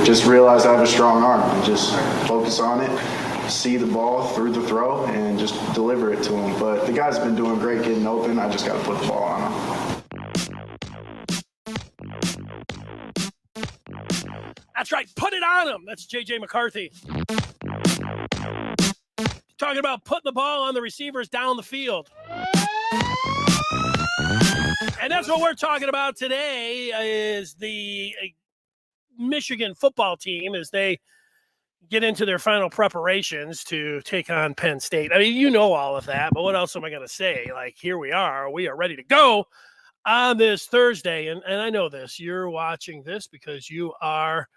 just realize I have a strong arm and just focus on it, see the ball through the throw, and just deliver it to him. But the guys have been doing great getting open. I just got to put the ball on them. That's right. Put it on him. That's J.J. McCarthy. Talking about putting the ball on the receivers down the field. And that's what we're talking about today is the Michigan football team as they get into their final preparations to take on Penn State. I mean, you know all of that, but what else am I going to say? Like, here we are ready to go on this Thursday. And I know this, you're watching this because you are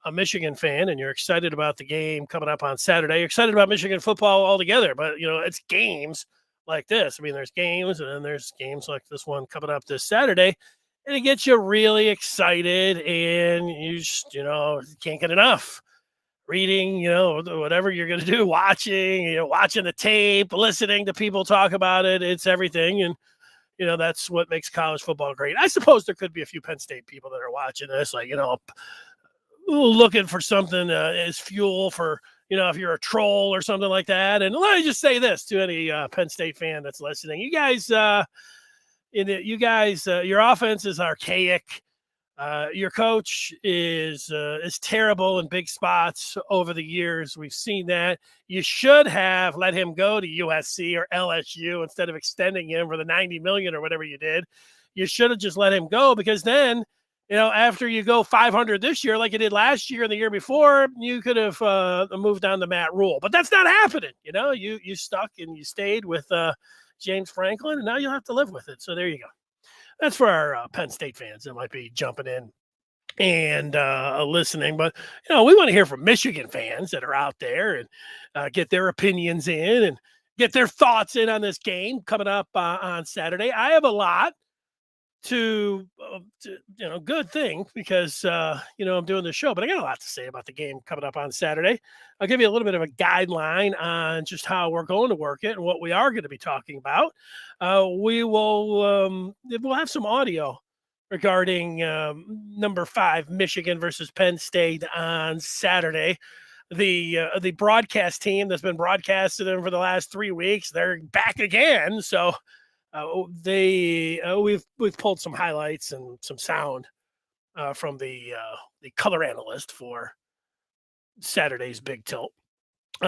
a Michigan fan and you're excited about the game coming up on Saturday. You're excited about Michigan football altogether, but it's games like this. I mean, there's games and then there's games like this one coming up this Saturday, and it gets you really excited and you just, can't get enough. Reading, whatever you're going to do, watching the tape, listening to people talk about it. It's everything. And, that's what makes college football great. I suppose there could be a few Penn State people that are watching this, like, looking for something as fuel for, if you're a troll or something like that. And let me just say this to any Penn State fan that's listening. You guys, your offense is archaic. Your coach is terrible in big spots over the years. We've seen that. You should have let him go to USC or LSU instead of extending him for the $90 million or whatever you did. You should have just let him go, because then, after you go 500 this year, like you did last year and the year before, you could have moved on to Matt Rule. But that's not happening. You stuck and you stayed with James Franklin, and now you'll have to live with it. So there you go. That's for our Penn State fans that might be jumping in and listening. But, we want to hear from Michigan fans that are out there and get their opinions in and get their thoughts in on this game coming up on Saturday. I have a lot to good thing because, I'm doing the show, but I got a lot to say about the game coming up on Saturday. I'll give you a little bit of a guideline on just how we're going to work it and what we are going to be talking about. We'll have some audio regarding number 5, Michigan versus Penn State on Saturday. The broadcast team that's been broadcasted for the last 3 weeks, they're back again. So we've pulled some highlights and some sound from the color analyst for Saturday's Big Tilt.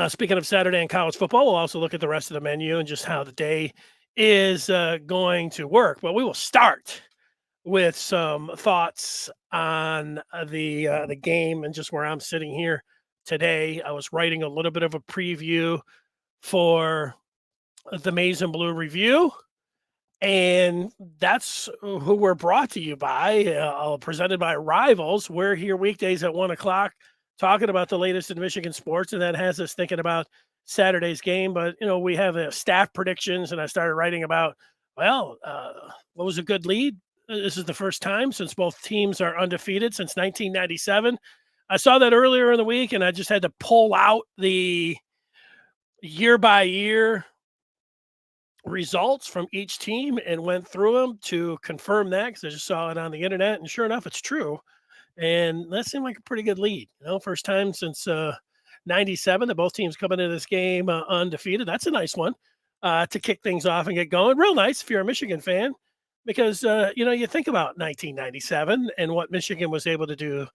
Speaking of Saturday in college football, we'll also look at the rest of the menu and just how the day is going to work. But we will start with some thoughts on the game and just where I'm sitting here today. I was writing a little bit of a preview for the Maize and Blue Review. And that's who we're brought to you by, presented by Rivals. We're here weekdays at 1 o'clock talking about the latest in Michigan sports, and that has us thinking about Saturday's game. But, we have staff predictions, and I started writing about, what was a good lead? This is the first time since both teams are undefeated since 1997. I saw that earlier in the week, and I just had to pull out the year-by-year results from each team and went through them to confirm that, because I just saw it on the internet, and sure enough, it's true. And that seemed like a pretty good lead. First time since 97 that both teams come into this game undefeated. That's a nice one to kick things off and get going. Real nice if you're a Michigan fan, because you think about 1997 and what Michigan was able to do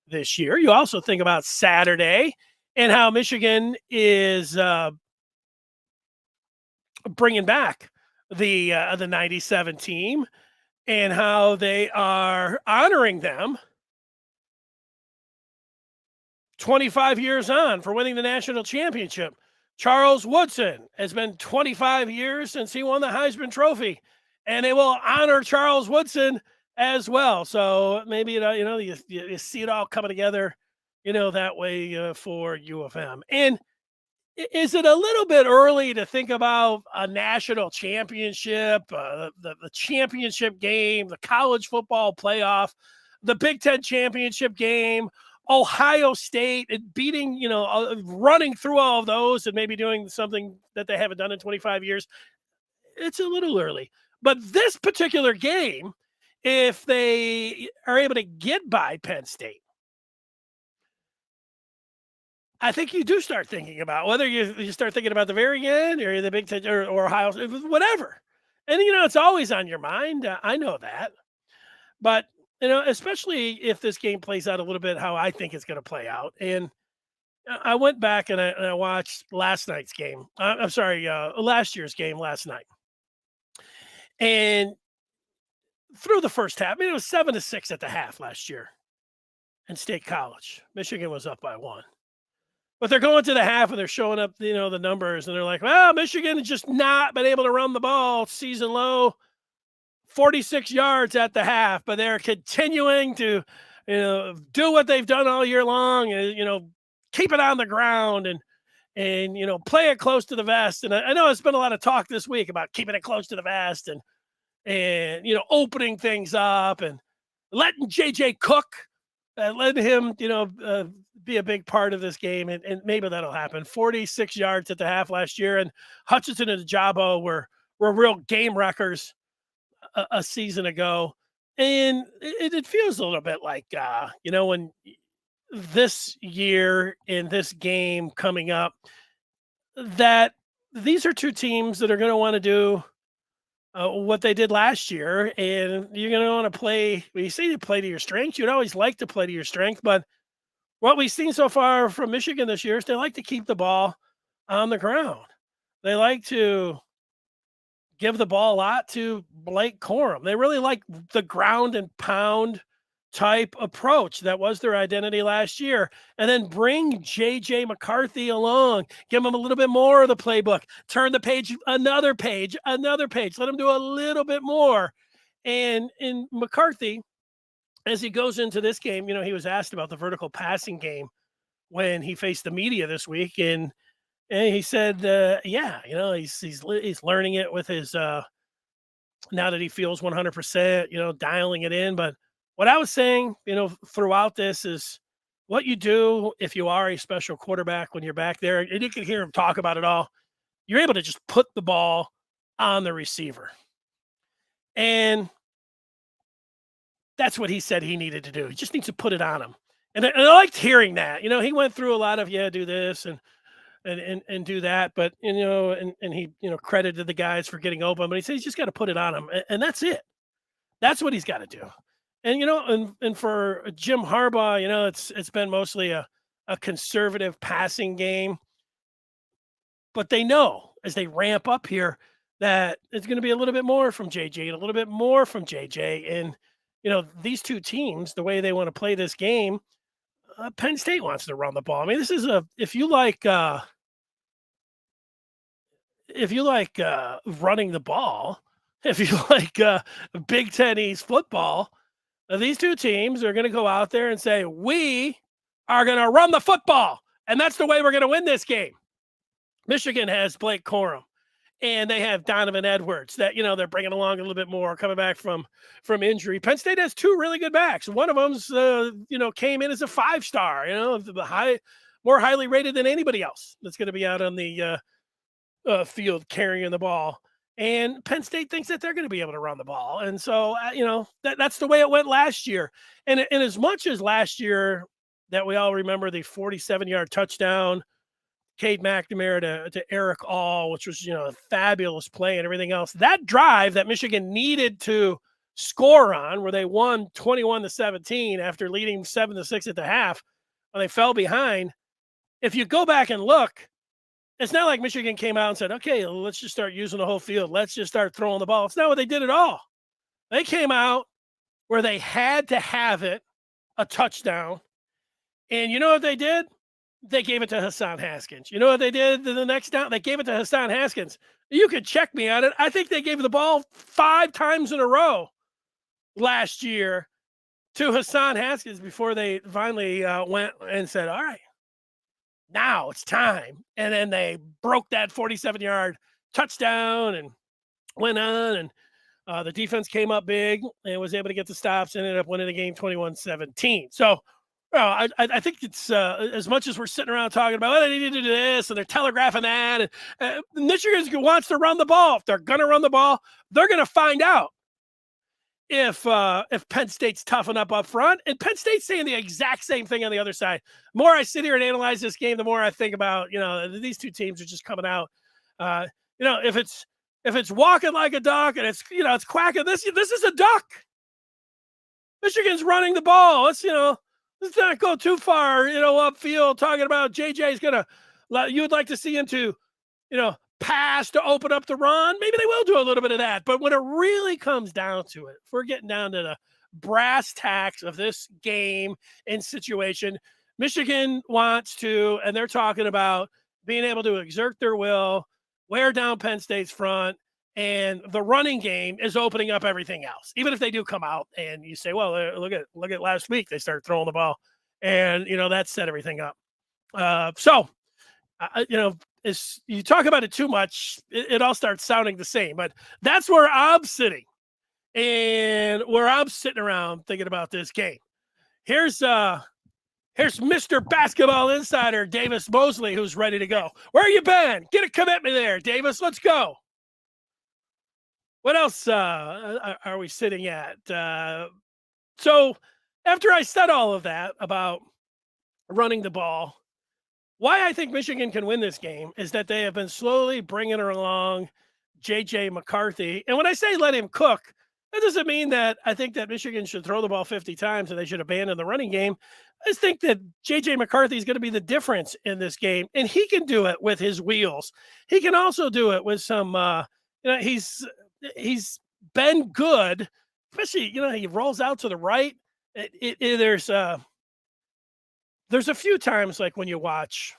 this year. You also think about Saturday and how Michigan is bringing back the 97 team and how they are honoring them 25 years on for winning the national championship. Charles Woodson has been 25 years since he won the Heisman Trophy, and they will honor Charles Woodson as well. So maybe, you see it all coming together, that way for U of M. And is it a little bit early to think about a national championship, the championship game, the college football playoff, the Big Ten championship game, Ohio State, and beating, running through all of those and maybe doing something that they haven't done in 25 years? It's a little early. But this particular game, if they are able to get by Penn State, I think you do start thinking about whether you start thinking about the very end or the Big Ten or Ohio, whatever. And, it's always on your mind. I know that. But, especially if this game plays out a little bit how I think it's going to play out. And I went back and I watched last night's game. I'm sorry, last year's game last night. And through the first half, it was 7-6 at the half last year in State College. Michigan was up by 1. But they're going to the half and they're showing up, the numbers, and they're like, well, Michigan has just not been able to run the ball. Season low, 46 yards at the half, but they're continuing to, do what they've done all year long and, keep it on the ground and play it close to the vest. And I know it's been a lot of talk this week about keeping it close to the vest and opening things up and letting JJ cook, letting him, be a big part of this game. And maybe that'll happen. 46 yards at the half last year. And Hutchinson and Ajabo were real game wreckers a season ago. And it feels a little bit like, when this year in this game coming up, that these are two teams that are going to want to do what they did last year, and you're going to want to play. Well, you say you play to your strengths. You'd always like to play to your strength, but what we've seen so far from Michigan this year is they like to keep the ball on the ground. They like to give the ball a lot to Blake Corum. They really like the ground and pound type approach. That was their identity last year. And then bring JJ McCarthy along, give him a little bit more of the playbook, turn the page, another page, let him do a little bit more. And in McCarthy, as he goes into this game, he was asked about the vertical passing game when he faced the media this week. And he said, he's learning it with his, now that he feels 100%, dialing it in. But what I was saying, throughout this is what you do if you are a special quarterback when you're back there, and you can hear him talk about it all, you're able to just put the ball on the receiver. And that's what he said he needed to do. He just needs to put it on him. And I liked hearing that. He went through a lot of, do this and do that. But, and he, credited the guys for getting open, but he said he's just got to put it on him. And that's it. That's what he's got to do. And, and for Jim Harbaugh, it's been mostly a conservative passing game. But they know as they ramp up here that it's going to be a little bit more from JJ and a little bit more from JJ. And, these two teams, the way they want to play this game, Penn State wants to run the ball. I mean, this is if you like running the ball, if you like Big Ten East football, these two teams are going to go out there and say, we are going to run the football. And that's the way we're going to win this game. Michigan has Blake Corum, and they have Donovan Edwards that, they're bringing along a little bit more coming back from injury. Penn State has two really good backs. One of them's, came in as a 5-star, more highly rated than anybody else that's going to be out on the field carrying the ball. And Penn State thinks that they're going to be able to run the ball. And so, that's the way it went last year. And as much as last year that we all remember the 47-yard touchdown, Cade McNamara to Eric All, which was, a fabulous play and everything else, that drive that Michigan needed to score on, where they won 21-17 after leading 7-6 at the half, when they fell behind. If you go back and look, it's not like Michigan came out and said, okay, let's just start using the whole field. Let's just start throwing the ball. It's not what they did at all. They came out where they had to have it, a touchdown. And you know what they did? They gave it to Hassan Haskins. You know what they did the next down? They gave it to Hassan Haskins. You could check me on it. I think they gave the ball 5 times in a row last year to Hassan Haskins before they finally went and said, all right, now it's time. And then they broke that 47-yard touchdown and went on, and the defense came up big and was able to get the stops and ended up winning the game 21-17. So I think it's as much as we're sitting around talking about, they need to do this and they're telegraphing that. And Michigan wants to run the ball. If they're going to run the ball, they're going to find out if Penn State's toughen up front, and Penn State's saying the exact same thing on the other side. The more I sit here and analyze this game, the more I think about, these two teams are just coming out. If it's walking like a duck and it's quacking, this is a duck. Michigan's running the ball. Let's not go too far, upfield, talking about JJ's you would like to see him to, pass to open up the run. Maybe they will do a little bit of that. But when it really comes down to it, if we're getting down to the brass tacks of this game and situation, Michigan wants to, and they're talking about being able to exert their will, wear down Penn State's front, and the running game is opening up everything else. Even if they do come out and you say, well, look at last week, they started throwing the ball, and that set everything up. As you talk about it too much, it all starts sounding the same. But that's where I'm sitting, and where I'm sitting around thinking about this game. Here's Mr. Basketball Insider Davis Mosley, who's ready to go. Where you been? Get a commitment there, Davis. Let's go. What else are we sitting at? So after I said all of that about running the ball, why I think Michigan can win this game is that they have been slowly bringing her along J.J. McCarthy. And when I say let him cook, that doesn't mean that I think that Michigan should throw the ball 50 times and they should abandon the running game. I just think that J.J. McCarthy is going to be the difference in this game, and he can do it with his wheels. He can also do it with some, he's been good, especially, he rolls out to the right. There's a few times, like when you watch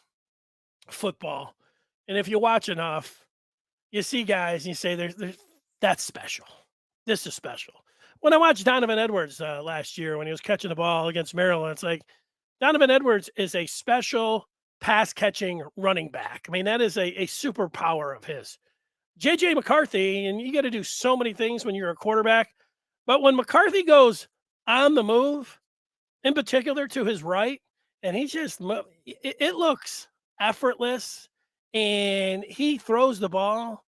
football, and if you watch enough, you see guys and you say, that's special. This is special. When I watched Donovan Edwards last year when he was catching the ball against Maryland, it's like Donovan Edwards is a special pass-catching running back. I mean, that is a superpower of his. J.J. McCarthy, and you got to do so many things when you're a quarterback, but when McCarthy goes on the move, in particular to his right, and it looks effortless, and he throws the ball.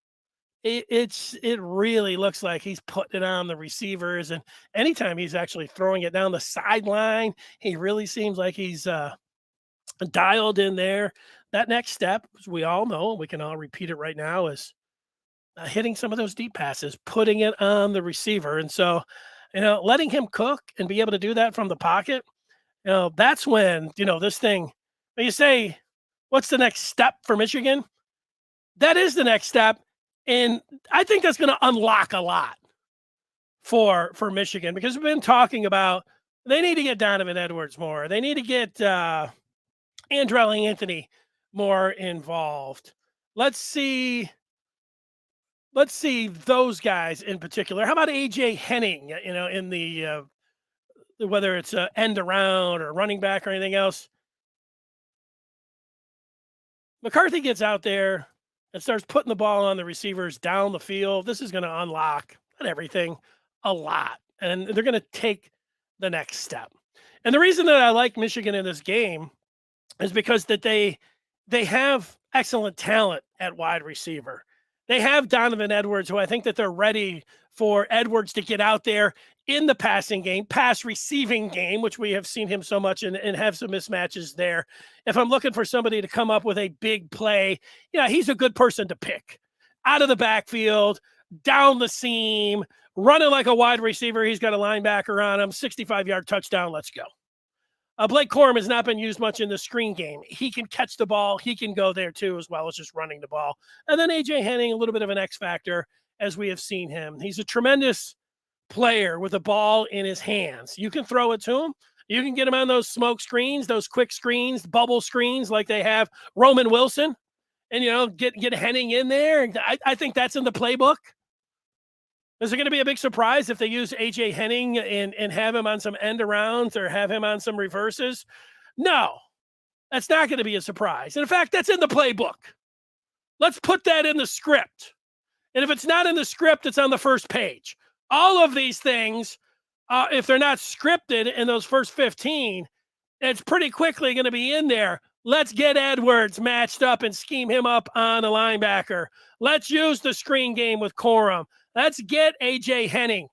It really looks like he's putting it on the receivers, and anytime he's actually throwing it down the sideline, he really seems like he's dialed in there. That next step, as we all know, we can all repeat it right now, is hitting some of those deep passes, putting it on the receiver. And so, letting him cook and be able to do that from the pocket, that's when, this thing, when you say, what's the next step for Michigan? That is the next step. And I think that's going to unlock a lot for Michigan, because we've been talking about they need to get Donovan Edwards more. They need to get Andrell Anthony more involved. Let's see those guys in particular. How about A.J. Henning, in the whether it's end around or running back or anything else. McCarthy gets out there and starts putting the ball on the receivers down the field. This is going to unlock, not everything, a lot. And they're going to take the next step. And the reason that I like Michigan in this game is because that they have excellent talent at wide receiver. They have Donovan Edwards, who I think that they're ready for Edwards to get out there in the passing game, pass receiving game, which we have seen him so much and have some mismatches there. If I'm looking for somebody to come up with a big play, he's a good person to pick. Out of the backfield, down the seam, running like a wide receiver. He's got a linebacker on him, 65-yard touchdown. Let's go. Blake Corum has not been used much in the screen game. He can catch the ball. He can go there too, as well as just running the ball. And then A.J. Henning, a little bit of an X factor, as we have seen him. He's a tremendous player with a ball in his hands. You can throw it to him. You can get him on those smoke screens, those quick screens, bubble screens like they have Roman Wilson, and, get Henning in there. I think that's in the playbook. Is it going to be a big surprise if they use A.J. Henning and have him on some end arounds or have him on some reverses? No, that's not going to be a surprise. And in fact, that's in the playbook. Let's put that in the script. And if it's not in the script, it's on the first page. All of these things, if they're not scripted in those first 15, it's pretty quickly going to be in there. Let's get Edwards matched up and scheme him up on a linebacker. Let's use the screen game with Corum. Let's get A.J. Henning.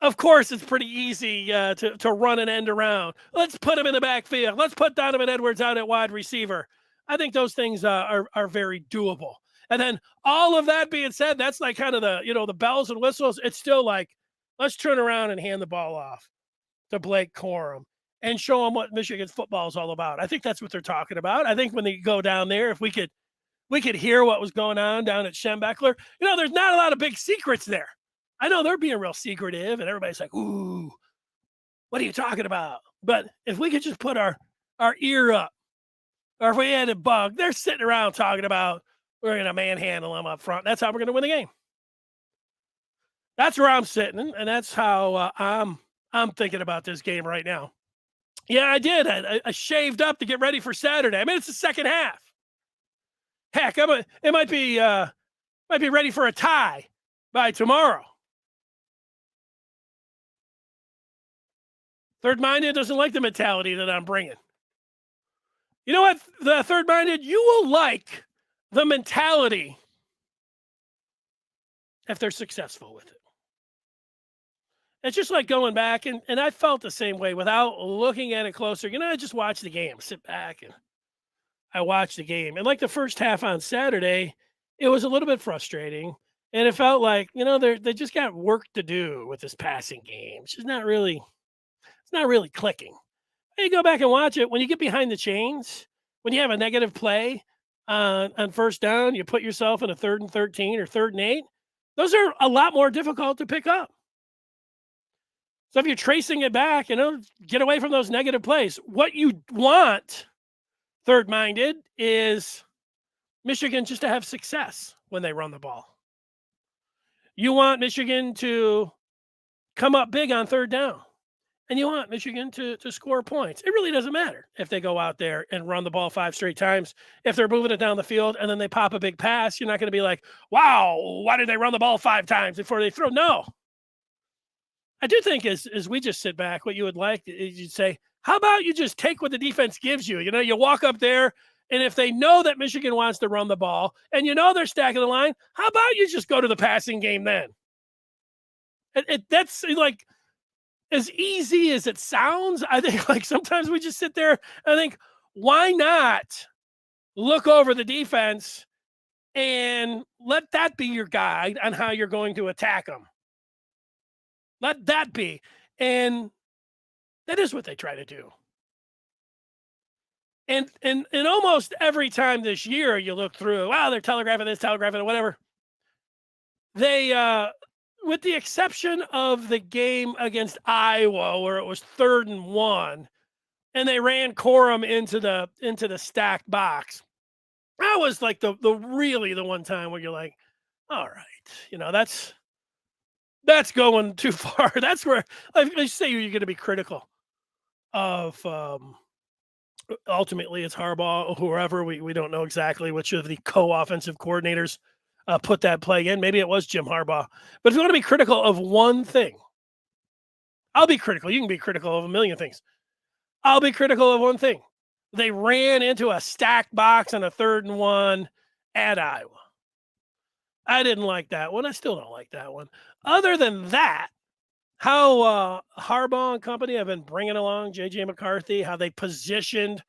of course, it's pretty easy to run an end around. Let's put him in the backfield. Let's put Donovan Edwards out at wide receiver. I think those things are very doable. And then all of that being said, that's like kind of the bells and whistles. It's still like, let's turn around and hand the ball off to Blake Corum and show them what Michigan's football is all about. I think that's what they're talking about. I think when they go down there, if we could hear what was going on down at Schembechler, there's not a lot of big secrets there. I know they're being real secretive and everybody's like, ooh, what are you talking about? But if we could just put our ear up, or if we had a bug, they're sitting around talking about we're going to manhandle them up front. That's how we're going to win the game. That's where I'm sitting, and that's how I'm thinking about this game right now. Yeah, I did. I shaved up to get ready for Saturday. I mean, it's the second half. Heck, it might be ready for a tie by tomorrow. Third-minded doesn't like the mentality that I'm bringing. You know what, the third-minded, you will like the mentality if they're successful with it. It's just like going back, and I felt the same way without looking at it closer. I just watch the game, sit back, and I watch the game. And like the first half on Saturday, it was a little bit frustrating, and it felt like, they just got work to do with this passing game. It's just not really clicking. You go back and watch it. When you get behind the chains, when you have a negative play on first down, you put yourself in a 3rd and 13 or 3rd and 8. Those are a lot more difficult to pick up. So if you're tracing it back, get away from those negative plays. What you want, third-minded, is Michigan just to have success when they run the ball. You want Michigan to come up big on 3rd down. And you want Michigan to score points. It really doesn't matter if they go out there and run the ball 5 straight times. If they're moving it down the field and then they pop a big pass, you're not going to be like, wow, why did they run the ball 5 times before they throw? No. I do think as we just sit back, what you would like is you'd say, how about you just take what the defense gives you? You walk up there, and if they know that Michigan wants to run the ball and they're stacking the line, how about you just go to the passing game then? That's like, as easy as it sounds, I think like sometimes we just sit there and think, why not look over the defense and let that be your guide on how you're going to attack them? Let that be. And that is what they try to do. And almost every time this year you look through, wow, they're telegraphing this, telegraphing whatever. They, with the exception of the game against Iowa, where it was 3rd and 1, and they ran Corum into the stacked box. That was like the one time where you're like, all right, that's going too far. That's where I say you're going to be critical of. Ultimately, it's Harbaugh or whoever. We don't know exactly which of the co-offensive coordinators put that play in. Maybe it was Jim Harbaugh. But if you want to be critical of one thing, I'll be critical. You can be critical of a million things. I'll be critical of one thing. They ran into a stacked box on a 3rd and 1 at Iowa. I didn't like that one. I still don't like that one. Other than that, how Harbaugh and company have been bringing along J.J. McCarthy, how they positioned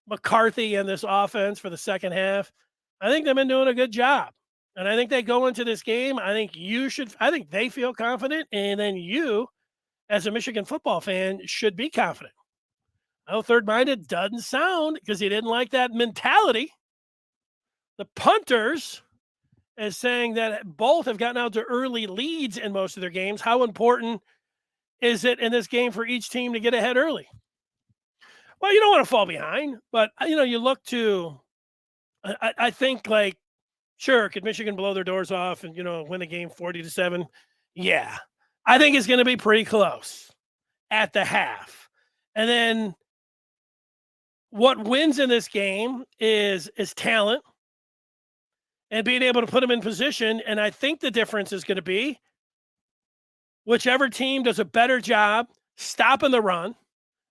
McCarthy in this offense for the second half, I think they've been doing a good job. And I think they go into this game. I think they feel confident. And then you, as a Michigan football fan, should be confident. I know third-minded doesn't sound because he didn't like that mentality. The punters is saying that both have gotten out to early leads in most of their games. How important is it in this game for each team to get ahead early? Well, you don't want to fall behind, but, you look to, I think, like, sure, could Michigan blow their doors off and, win the game 40-7? Yeah. I think it's going to be pretty close at the half. And then what wins in this game is talent and being able to put them in position. And I think the difference is going to be whichever team does a better job stopping the run,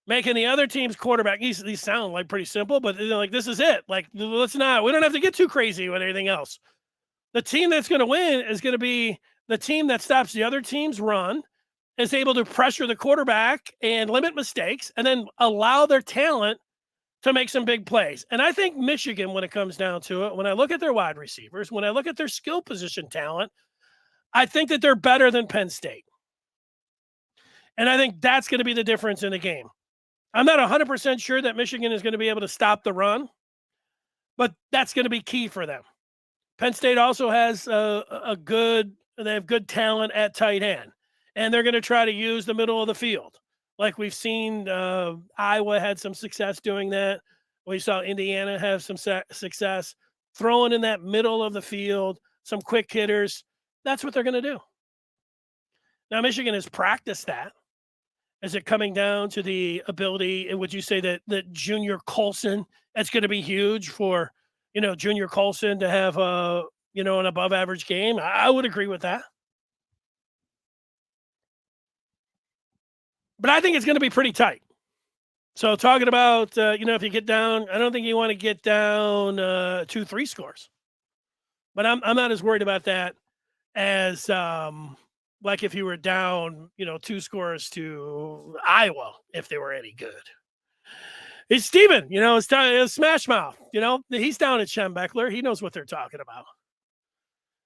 making the other team's quarterback. These sound like pretty simple, but like, this is it. Like, we don't have to get too crazy with anything else. The team that's going to win is going to be the team that stops the other team's run is able to pressure the quarterback and limit mistakes and then allow their talent to make some big plays. And I think Michigan, when it comes down to it, when I look at their wide receivers, when I look at their skill position talent, I think that they're better than Penn State. And I think that's going to be the difference in the game. I'm not 100% sure that Michigan is going to be able to stop the run, but that's going to be key for them. Penn State also has they have good talent at tight end, and they're going to try to use the middle of the field. Like we've seen, Iowa had some success doing that. We saw Indiana have some success throwing in that middle of the field, some quick hitters. That's what they're going to do. Now, Michigan has practiced that. Is it coming down to the ability? Would you say that Junior Colson, that's going to be huge for, Junior Colson to have an above average game? I would agree with that. But I think it's going to be pretty tight. So talking about, if you get down, I don't think you want to get down 2-3 scores. But I'm not as worried about that as like if you were down, 2 scores to Iowa, if they were any good. It's Steven, it's Smash Mouth. He's down at Schembechler. He knows what they're talking about.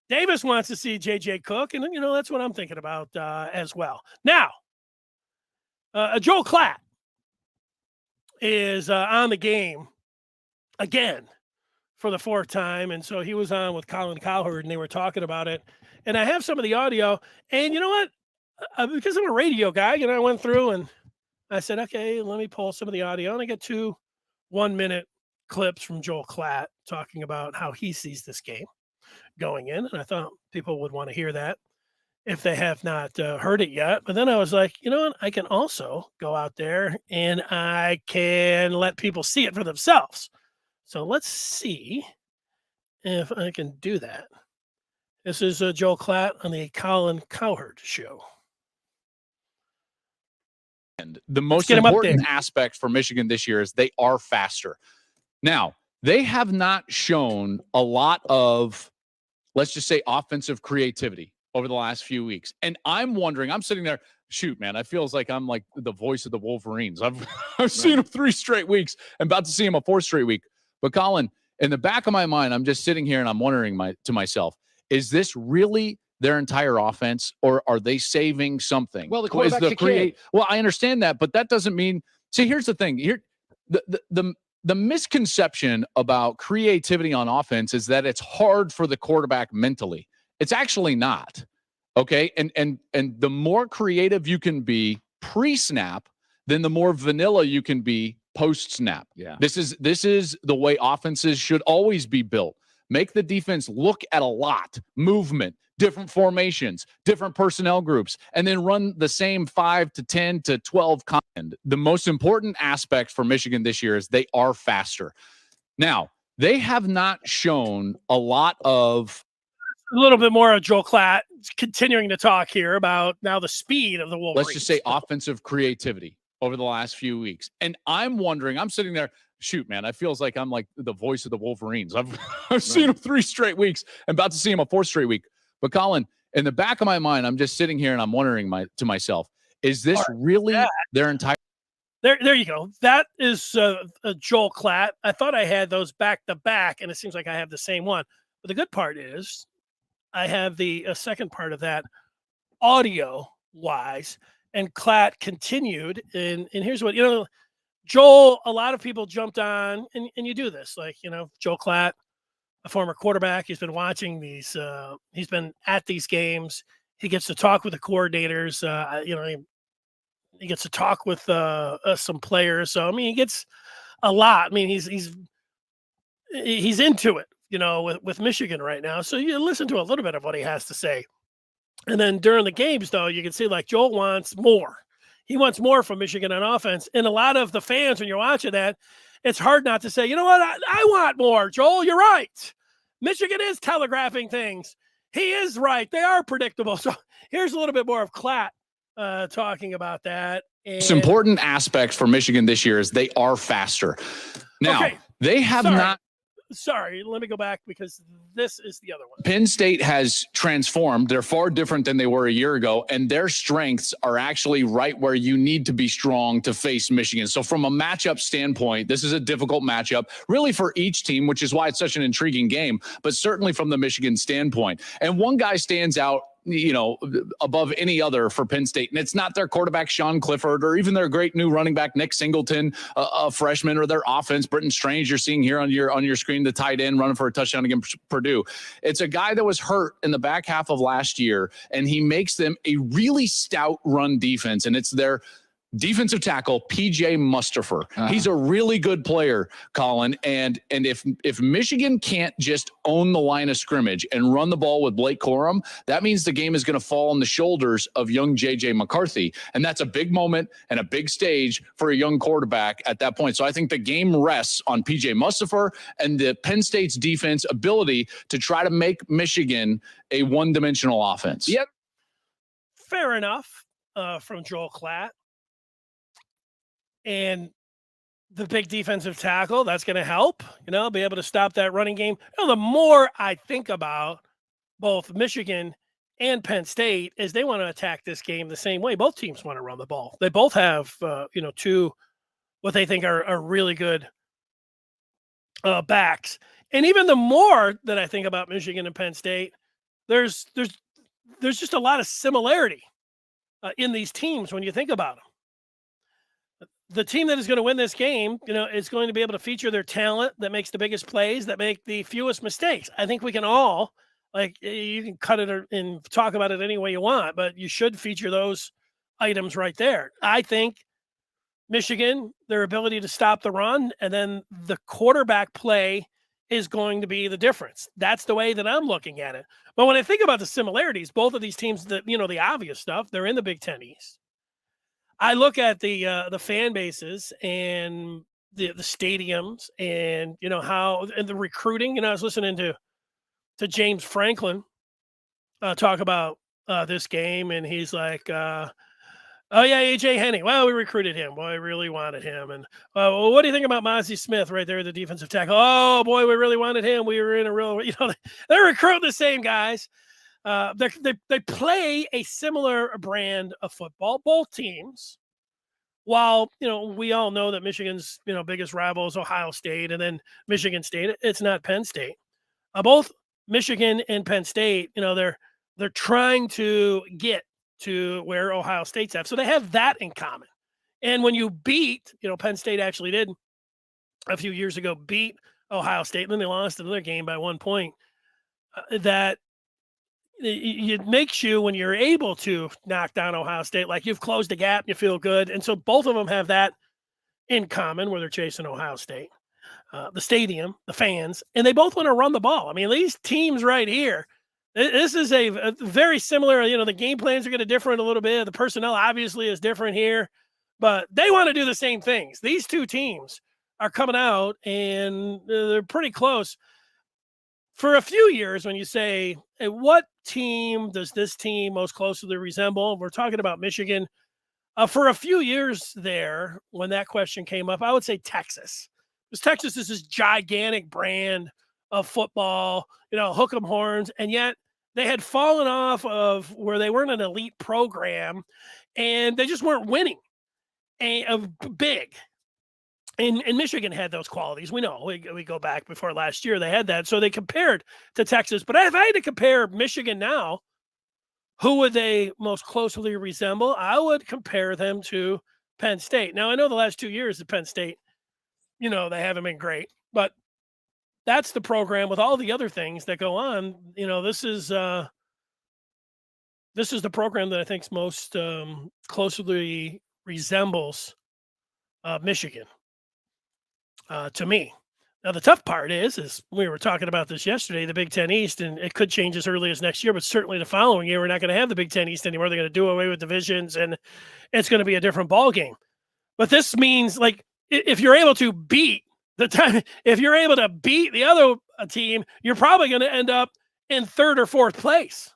Davis wants to see J.J. Cook, and, that's what I'm thinking about as well. Now, Joel Klatt is on the game again for the 4th time, and so he was on with Colin Cowherd, and they were talking about it. And I have some of the audio, and you know what? Because I'm a radio guy, I went through and I said, okay, let me pull some of the audio, and I get 2 1-minute clips from Joel Klatt talking about how he sees this game going in, and I thought people would want to hear that if they have not heard it yet. But then I was like, you know what? I can also go out there and I can let people see it for themselves. So let's see if I can do that. This is Joel Klatt on the Colin Cowherd Show. And the most important aspect for Michigan this year is they are faster. Now, they have not shown a lot of, let's just say, offensive creativity over the last few weeks. And I'm wondering, I'm sitting there, shoot, man, I feels like I'm like the voice of the Wolverines. I've seen them 3 straight weeks. I'm about to see them a 4th straight week. But Colin, in the back of my mind, I'm just sitting here and I'm wondering to myself, is this really their entire offense, or are they saving something? Well, the quarterback's a kid. Well, I understand that, but that doesn't mean. See, here's the thing. The misconception about creativity on offense is that it's hard for the quarterback mentally. It's actually not. Okay, and the more creative you can be pre-snap, then the more vanilla you can be post-snap. Yeah. This is the way offenses should always be built. Make the defense look at a lot, movement, different formations, different personnel groups, and then run the same 5 to 10 to 12 content. The most important aspect for Michigan this year is they are faster. Now, they have not shown a lot of a little bit more of Joel Klatt continuing to talk here about now the speed of the Wolverines. Let's just say offensive creativity over the last few weeks. And I'm wondering, I'm sitting there, shoot, man, I feels like I'm like the voice of the Wolverines. I've seen them 3 straight weeks. I'm about to see them a 4th straight week. But Colin, in the back of my mind, I'm just sitting here and I'm wondering to myself, is this really their entire? There you go. That is Joel Klatt. I thought I had those back to back, and it seems like I have the same one. But the good part is I have the second part of that audio-wise, and Klatt continued. And here's what, Joel, a lot of people jumped on, and you do this. Like, Joel Klatt, a former quarterback, he's been watching these, he's been at these games. He gets to talk with the coordinators. He gets to talk with some players. So, he gets a lot. He's into it, with Michigan right now. So you listen to a little bit of what he has to say. And then during the games, though, you can see like Joel wants more. He wants more from Michigan on offense. And a lot of the fans, when you're watching that, it's hard not to say, you know what, I want more, Joel. You're right. Michigan is telegraphing things. He is right. They are predictable. So here's a little bit more of Klatt talking about that. And most important aspect for Michigan this year is they are faster. Now, they have not. sorry, let me go back because this is the other one. Penn State has transformed. They're far different than they were a year ago, and their strengths are actually right where you need to be strong to face Michigan. So from a matchup standpoint, this is a difficult matchup really for each team, which is why it's such an intriguing game, but certainly from the Michigan standpoint. And one guy stands out, above any other for Penn State. And it's not their quarterback, Sean Clifford, or even their great new running back, Nick Singleton, a freshman, or their offense, Britton Strange, you're seeing here on your screen, the tight end running for a touchdown against Purdue. It's a guy that was hurt in the back half of last year, and he makes them a really stout run defense. And it's their defensive tackle, PJ Mustafer. He's a really good player, Colin. And if Michigan can't just own the line of scrimmage and run the ball with Blake Corum, that means the game is going to fall on the shoulders of young JJ McCarthy. And that's a big moment and a big stage for a young quarterback at that point. So I think the game rests on PJ Mustafer and the Penn State's defense ability to try to make Michigan a one-dimensional offense. Yep. Fair enough from Joel Klatt. And the big defensive tackle, that's going to help, be able to stop that running game. The more I think about both Michigan and Penn State is they want to attack this game the same way. Both teams want to run the ball. They both have, two what they think are really good backs. And even the more that I think about Michigan and Penn State, there's just a lot of similarity in these teams when you think about them. The team that is going to win this game, is going to be able to feature their talent that makes the biggest plays, that make the fewest mistakes. I think we can all, you can cut it and talk about it any way you want, but you should feature those items right there. I think Michigan, their ability to stop the run, and then the quarterback play is going to be the difference. That's the way that I'm looking at it. But when I think about the similarities, both of these teams, the obvious stuff, they're in the Big Ten East. I look at the fan bases and the stadiums and how and the recruiting. I was listening to James Franklin talk about this game, and he's like, "Oh yeah, AJ Henning. Well, we recruited him. Boy, we really wanted him. And well, what do you think about Mozzie Smith right there, the defensive tackle? Oh boy, we really wanted him. We were in a real, they're recruiting the same guys. They play a similar brand of football, both teams. While, we all know that Michigan's, biggest rival is Ohio State and then Michigan State. It's not Penn State. Both Michigan and Penn State, they're trying to get to where Ohio State's at. So they have that in common. And when you beat, Penn State actually did a few years ago beat Ohio State, and then they lost another game by 1 point. That it makes you, when you're able to knock down Ohio State, like you've closed the gap, you feel good. And so both of them have that in common where they're chasing Ohio State, the stadium, the fans, and they both want to run the ball. I mean, these teams right here, this is a very similar, the game plans are going to differ a little bit. The personnel obviously is different here, but they want to do the same things. These two teams are coming out and they're pretty close. For a few years, when you say, hey, what team does this team most closely resemble? We're talking about Michigan. For a few years there, when that question came up, I would say Texas. Because Texas is this gigantic brand of football, hook 'em horns, and yet they had fallen off of where they weren't an elite program, and they just weren't winning big. And Michigan had those qualities. We know. We go back before last year. They had that. So they compared to Texas. But if I had to compare Michigan now, who would they most closely resemble? I would compare them to Penn State. Now, I know the last 2 years at Penn State, they haven't been great. But that's the program with all the other things that go on. This is the program that I think most closely resembles Michigan. To me. Now, the tough part is we were talking about this yesterday, the Big Ten East, and it could change as early as next year, but certainly the following year, we're not going to have the Big Ten East anymore. They're going to do away with divisions, and it's going to be a different ball game. But this means, if you're able to beat if you're able to beat the other team, you're probably going to end up in third or fourth place.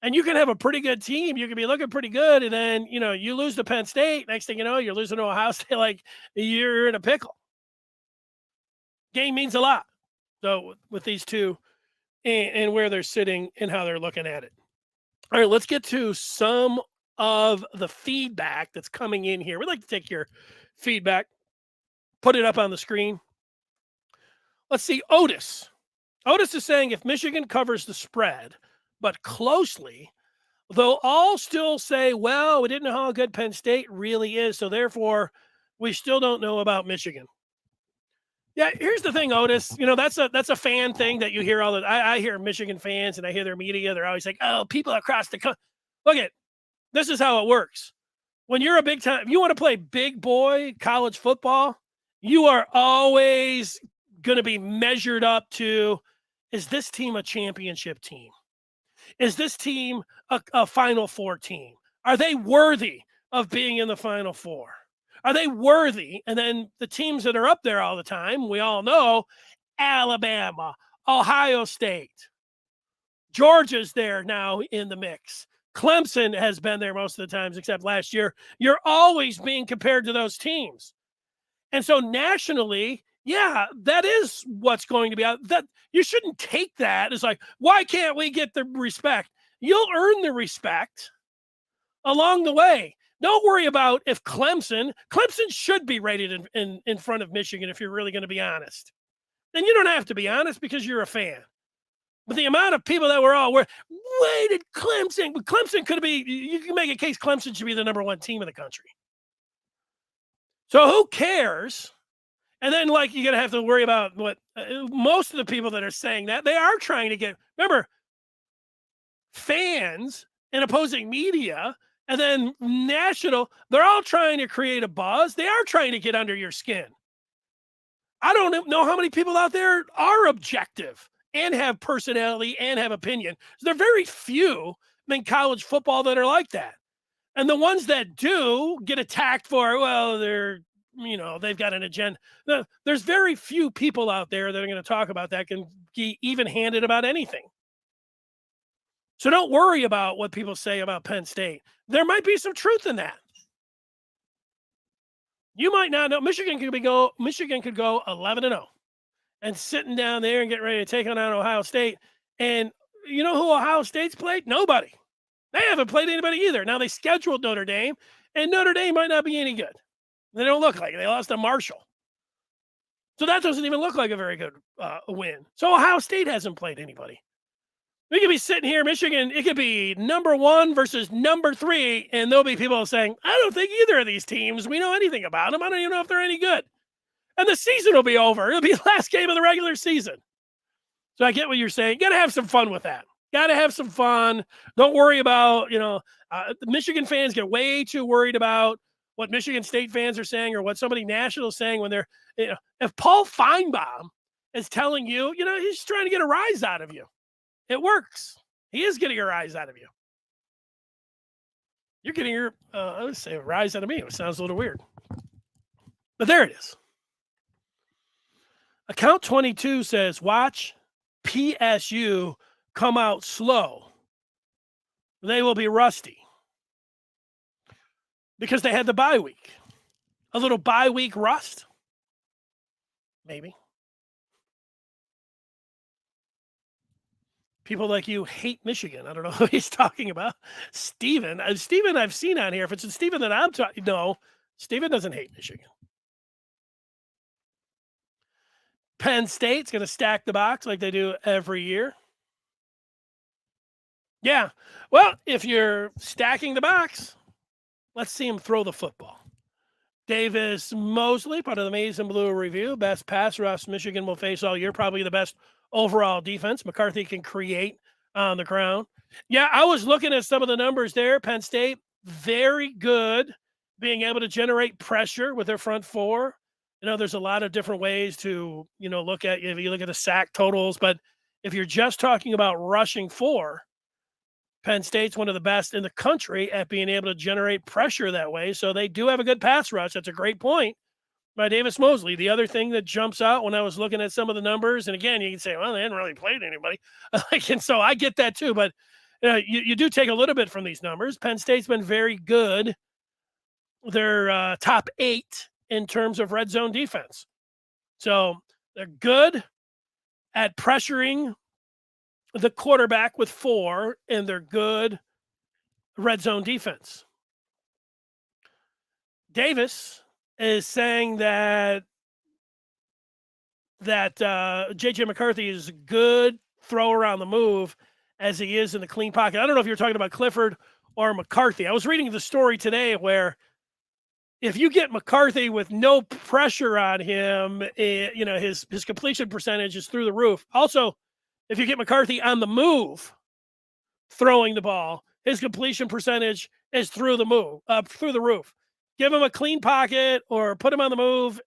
And you can have a pretty good team. You can be looking pretty good. And then, you lose to Penn State. Next thing you know, you're losing to Ohio State. You're in a pickle. Game means a lot. So with these two and where they're sitting and how they're looking at it. All right, let's get to some of the feedback that's coming in here. We'd like to take your feedback, put it up on the screen. Let's see, Otis. Otis is saying if Michigan covers the spread, but closely, they'll all still say, well, we didn't know how good Penn State really is, so therefore we still don't know about Michigan. Yeah, here's the thing, Otis. You know, that's a fan thing that you hear all the. I hear Michigan fans and I hear their media. They're always like, "Oh, people across the country." Look at this is how it works. When you're a big time, you want to play big boy college football. You are always going to be measured up to: is this team a championship team? Is this team a Final Four team? Are they worthy of being in the Final Four? Are they worthy? And then the teams that are up there all the time, we all know, Alabama, Ohio State, Georgia's there now in the mix. Clemson has been there most of the times, except last year. You're always being compared to those teams. And so nationally, yeah, that is what's going to be out. That you shouldn't take that as like, why can't we get the respect? You'll earn the respect along the way. Don't worry about if Clemson should be rated in front of Michigan if you're really going to be honest. And you don't have to be honest because you're a fan. But the amount of people that were all rated Clemson, Clemson could be, you can make a case Clemson should be the number one team in the country. So who cares? And then like you're going to have to worry about what most of the people that are saying that, they are trying to get, remember, fans and opposing media and then national, they're all trying to create a buzz. They are trying to get under your skin. I don't know how many people out there are objective and have personality and have opinion. So there are very few in college football that are like that. And the ones that do get attacked for, well, they're, you know, they've got an agenda. There's very few people out there that are going to talk about that can be even-handed about anything. So don't worry about what people say about Penn State. There might be some truth in that. You might not know. Michigan could go 11-0 and sitting down there and getting ready to take on Ohio State. And you know who Ohio State's played? Nobody. They haven't played anybody either. Now they scheduled Notre Dame, and Notre Dame might not be any good. They don't look like it. They lost to Marshall. So that doesn't even look like a very good win. So Ohio State hasn't played anybody. We could be sitting here, Michigan, it could be number 1 versus number 3, and there'll be people saying, I don't think either of these teams, we know anything about them. I don't even know if they're any good. And the season will be over. It'll be the last game of the regular season. So I get what you're saying. Got to have some fun with that. Got to have some fun. Don't worry about, the Michigan fans get way too worried about what Michigan State fans are saying or what somebody national is saying when they're, if Paul Feinbaum is telling you, he's trying to get a rise out of you. It works. He is getting a rise out of you. You're getting your, I would say a rise out of me. It sounds a little weird. But there it is. Account 22 says, watch PSU come out slow. They will be rusty. Because they had the bye week. A little bye week rust? Maybe. People like you hate Michigan. I don't know who he's talking about. Steven. Steven I've seen on here. If it's Steven that I'm talking, no. Steven doesn't hate Michigan. Penn State's going to stack the box like they do every year. Yeah. Well, if you're stacking the box, let's see him throw the football. Davis Mosley, part of the Maize and Blue Review. Best pass rush Michigan will face all year. Probably the best overall defense. McCarthy can create on the ground. Yeah, I was looking at some of the numbers there. Penn State, very good being able to generate pressure with their front four. There's a lot of different ways to, look at, if you look at the sack totals, but if you're just talking about rushing four, Penn State's one of the best in the country at being able to generate pressure that way. So they do have a good pass rush. That's a great point by Davis Mosley. The other thing that jumps out when I was looking at some of the numbers, and again, you can say, well, they hadn't really played anybody. And so I get that too, but you do take a little bit from these numbers. Penn State's been very good. They're top 8 in terms of red zone defense. So They're good at pressuring the quarterback with 4, and they're good red zone defense. Davis is saying that J.J. McCarthy is a good thrower on the move as he is in the clean pocket. I don't know if you're talking about Clifford or McCarthy. I was reading the story today where if you get McCarthy with no pressure on him, his completion percentage is through the roof. Also, if you get McCarthy on the move throwing the ball, his completion percentage is through the roof. Give him a clean pocket or put him on the move.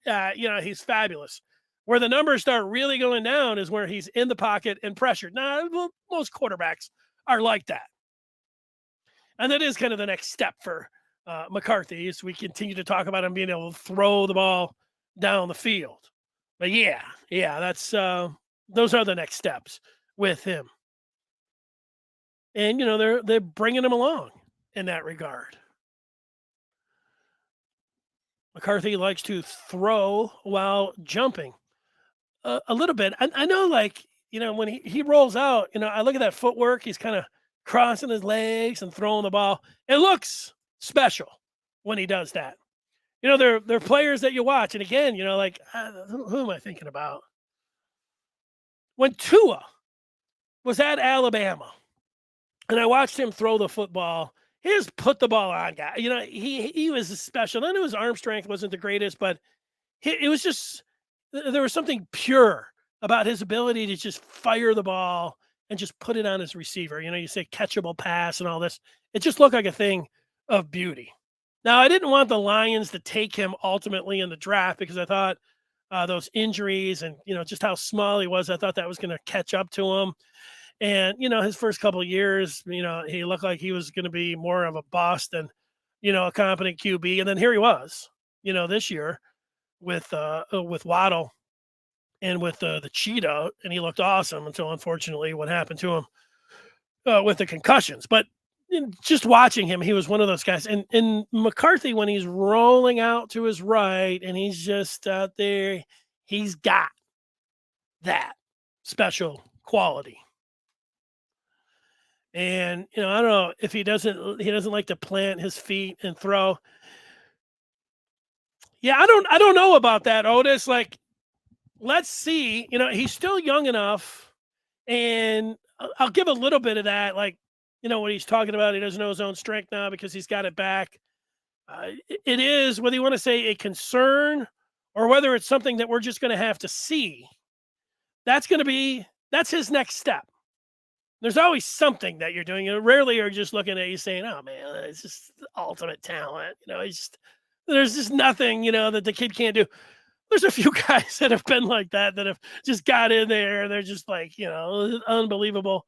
He's fabulous. Where the numbers start really going down is where he's in the pocket and pressured. Now, most quarterbacks are like that. And that is kind of the next step for McCarthy as we continue to talk about him being able to throw the ball down the field. But that's those are the next steps with him. And, they're bringing him along in that regard. McCarthy likes to throw while jumping a little bit. I know, when he rolls out, I look at that footwork. He's kind of crossing his legs and throwing the ball. It looks special when he does that. There are players that you watch. And again, who am I thinking about? When Tua was at Alabama and I watched him throw the football, he just put the ball on, guy. He was special. I know his arm strength wasn't the greatest, but it was just, there was something pure about his ability to just fire the ball and just put it on his receiver. You say catchable pass and all this. It just looked like a thing of beauty. Now, I didn't want the Lions to take him ultimately in the draft because I thought those injuries and, just how small he was, I thought that was going to catch up to him. And, his first couple of years, he looked like he was going to be more of a boss than, a competent QB. And then here he was, this year with Waddle and with the Cheetah, and he looked awesome until, unfortunately, what happened to him with the concussions. But just watching him, he was one of those guys. And McCarthy, when he's rolling out to his right and he's just out there, he's got that special quality. And, I don't know if he doesn't like to plant his feet and throw. Yeah, I don't know about that, Otis. Let's see. He's still young enough, and I'll give a little bit of that. What he's talking about, he doesn't know his own strength now because he's got it back. It is, whether you want to say a concern or whether it's something that we're just going to have to see. That's his next step. There's always something that you're doing. Rarely are just looking at you saying, "Oh man, it's just ultimate talent." There's just nothing, that the kid can't do. There's a few guys that have been like that have just got in there. They're just unbelievable.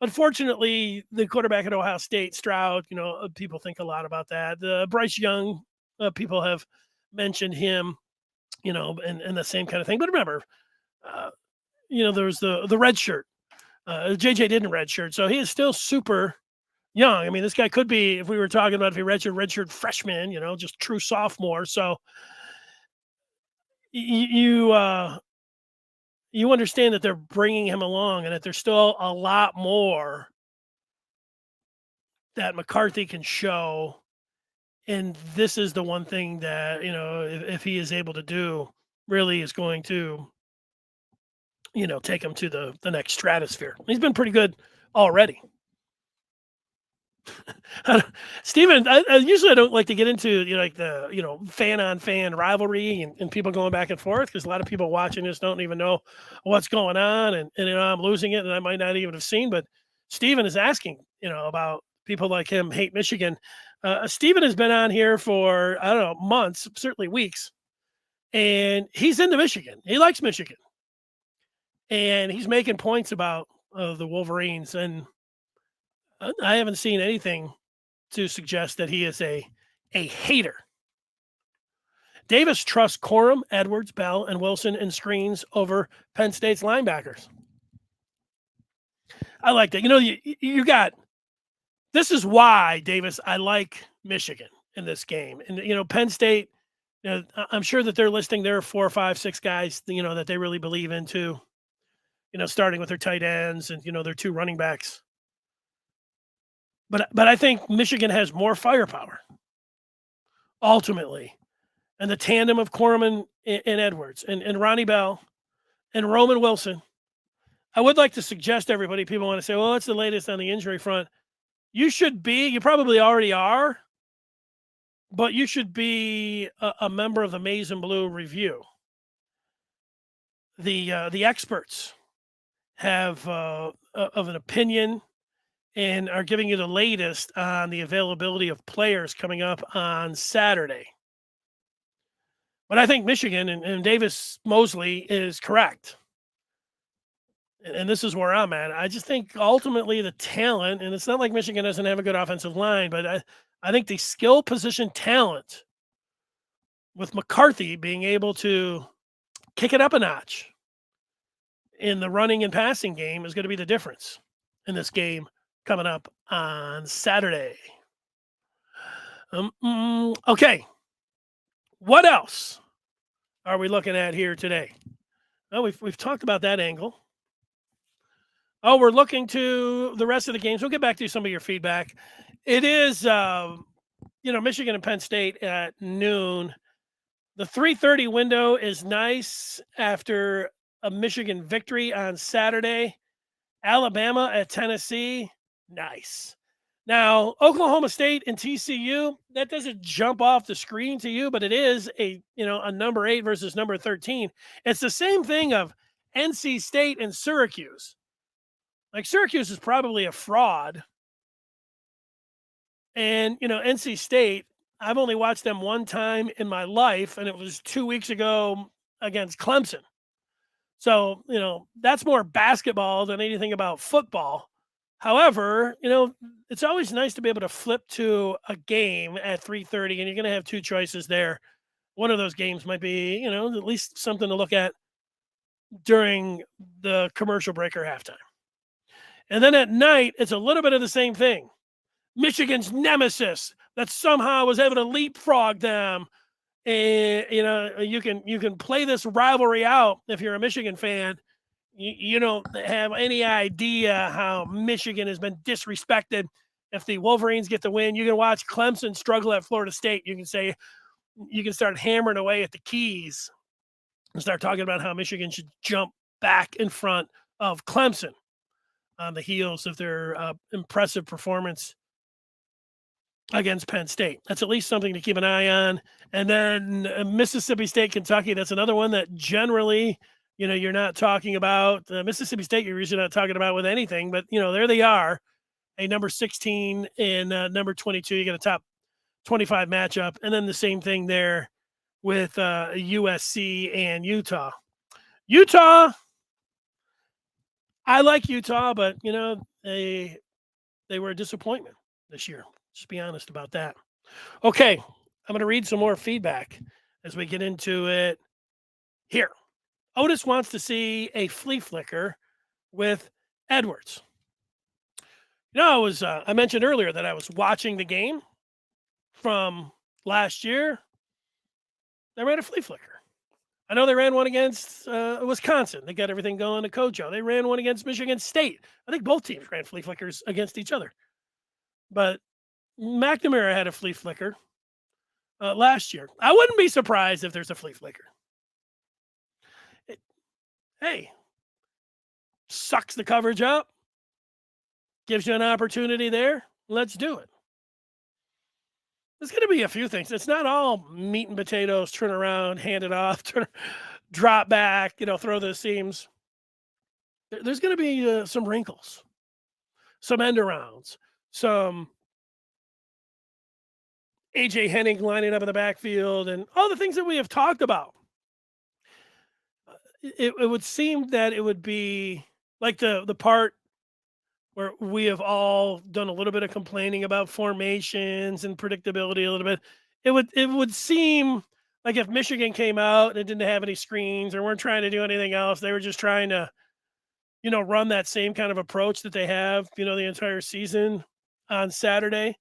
Unfortunately, the quarterback at Ohio State, Stroud, people think a lot about that. Bryce Young, people have mentioned him, and the same kind of thing. But remember, there's the red shirt. JJ didn't redshirt, so he is still super young. I mean, this guy could be, if we were talking about if he redshirt freshman, just true sophomore. So you understand that they're bringing him along and that there's still a lot more that McCarthy can show. And this is the one thing that, if he is able to do, really is going to, take him to the next stratosphere. He's been pretty good already. Steven, I usually don't like to get into the fan on fan rivalry and people going back and forth because a lot of people watching this don't even know what's going on and I'm losing it and I might not even have seen. But Steven is asking about people like him hate Michigan. Steven has been on here for I don't know months, certainly weeks, and he's into Michigan. He likes Michigan, and he's making points about the Wolverines and. I haven't seen anything to suggest that he is a hater. Davis trusts Corum, Edwards, Bell, and Wilson in screens over Penn State's linebackers. I like that. You got – this is why, Davis, I like Michigan in this game. And, Penn State I'm sure that they're listing their 4, 5, 6 guys, that they really believe into, starting with their tight ends and, their 2 running backs. But I think Michigan has more firepower, ultimately. And the tandem of Corman and Edwards and Ronnie Bell and Roman Wilson. I would like to suggest to everybody, people want to say, well, what's the latest on the injury front? You probably already are, but you should be a member of the Maize and Blue Review. The experts have of an opinion and are giving you the latest on the availability of players coming up on Saturday. But I think Michigan and Davis Mosley is correct. And this is where I'm at. I just think ultimately the talent, and it's not like Michigan doesn't have a good offensive line, but I think the skill position talent with McCarthy being able to kick it up a notch in the running and passing game is going to be the difference in this game coming up on Saturday. Okay. What else are we looking at here today? Well, we've talked about that angle. Oh, we're looking to the rest of the games. We'll get back to some of your feedback. It is, Michigan and Penn State at noon. The 3:30 window is nice after a Michigan victory on Saturday. Alabama at Tennessee, nice. Now, Oklahoma State and TCU, that doesn't jump off the screen to you, but it is a number 8 versus number 13. It's the same thing of NC State and Syracuse. Like, Syracuse is probably a fraud. And, NC State, I've only watched them one time in my life, and it was 2 weeks ago against Clemson. So, that's more basketball than anything about football. However, it's always nice to be able to flip to a game at 3:30, and you're going to have 2 choices there. One of those games might be, at least something to look at during the commercial break or halftime. And then at night, it's a little bit of the same thing. Michigan's nemesis that somehow was able to leapfrog them. And, you can play this rivalry out if you're a Michigan fan. You don't have any idea how Michigan has been disrespected. If the Wolverines get the win, you can watch Clemson struggle at Florida State. You can start hammering away at the keys and start talking about how Michigan should jump back in front of Clemson on the heels of their impressive performance against Penn State. That's at least something to keep an eye on. And then Mississippi State, Kentucky, that's another one that generally, you're not talking about. Mississippi State, you're usually not talking about with anything, but, there they are, a number 16 and number 22. You get a top 25 matchup. And then the same thing there with USC and Utah. I like Utah, but, they were a disappointment this year. Just be honest about that. Okay, I'm going to read some more feedback as we get into it here. Otis wants to see a flea flicker with Edwards. I mentioned earlier that I was watching the game from last year. They ran a flea flicker. I know they ran one against Wisconsin. They got everything going to Kojo. They ran one against Michigan State. I think both teams ran flea flickers against each other. But McNamara had a flea flicker last year. I wouldn't be surprised if there's a flea flicker. Hey, sucks the coverage up, gives you an opportunity there. Let's do it. There's going to be a few things. It's not all meat and potatoes, turn around, hand it off, drop back, throw the seams. There's going to be some wrinkles, some end arounds, some A.J. Henning lining up in the backfield, and all the things that we have talked about. It would seem that it would be like the part where we have all done a little bit of complaining about formations and predictability a little bit. It would seem like if Michigan came out and didn't have any screens or weren't trying to do anything else, they were just trying to, run that same kind of approach that they have, the entire season on Saturday.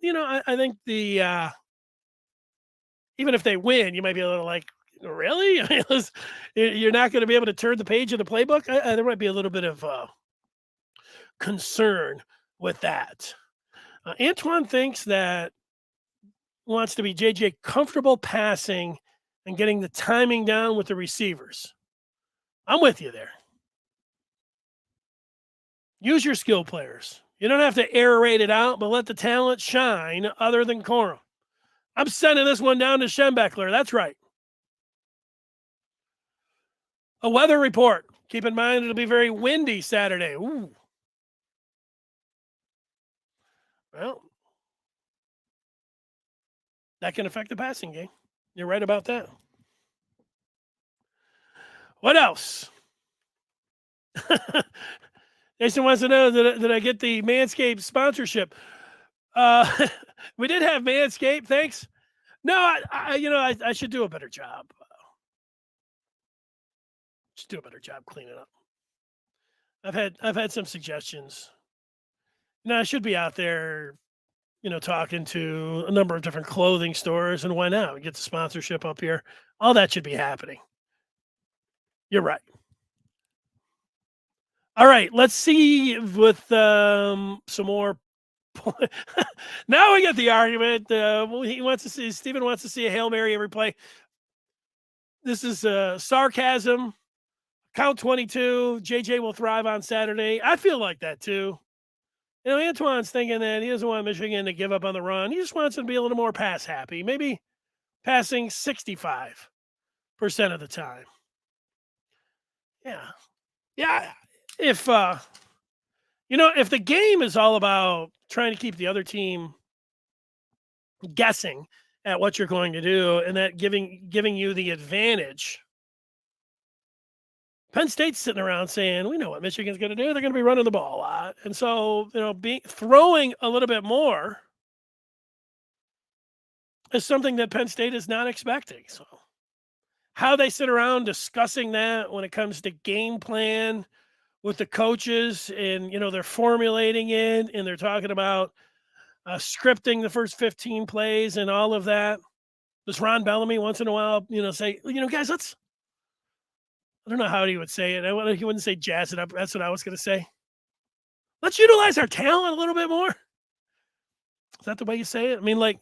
I think the even if they win, you might be a little like, really? You're not going to be able to turn the page of the playbook? There might be a little bit of concern with that. Antoine thinks that wants to be JJ comfortable passing and getting the timing down with the receivers. I'm with you there. Use your skill players. You don't have to aerate it out, but let the talent shine other than Corum. I'm sending this one down to Schembechler. That's right. A weather report. Keep in mind it'll be very windy Saturday. Ooh. Well, that can affect the passing game. You're right about that. What else? Jason wants to know, did I get the Manscaped sponsorship? We did have Manscaped. Thanks. No, I should do a better job. Just do a better job cleaning up. I've had some suggestions. I should be out there, talking to a number of different clothing stores, and why not? We get the sponsorship up here. All that should be happening. You're right. All right, let's see with some more. Now we get the argument. Stephen wants to see a Hail Mary every play. This is sarcasm. Count 22. JJ will thrive on Saturday. I feel like that too. Antoine's thinking that he doesn't want Michigan to give up on the run. He just wants them to be a little more pass happy. Maybe passing 65% of the time. Yeah. If if the game is all about trying to keep the other team guessing at what you're going to do and that giving you the advantage, Penn State's sitting around saying, we know what Michigan's going to do. They're going to be running the ball a lot. And so, throwing a little bit more is something that Penn State is not expecting. So how they sit around discussing that when it comes to game plan with the coaches and, they're formulating it and they're talking about scripting the first 15 plays and all of that. Does Ron Bellamy once in a while, say, guys, I don't know how he would say it. He wouldn't say jazz it up. That's what I was going to say. Let's utilize our talent a little bit more. Is that the way you say it? I mean,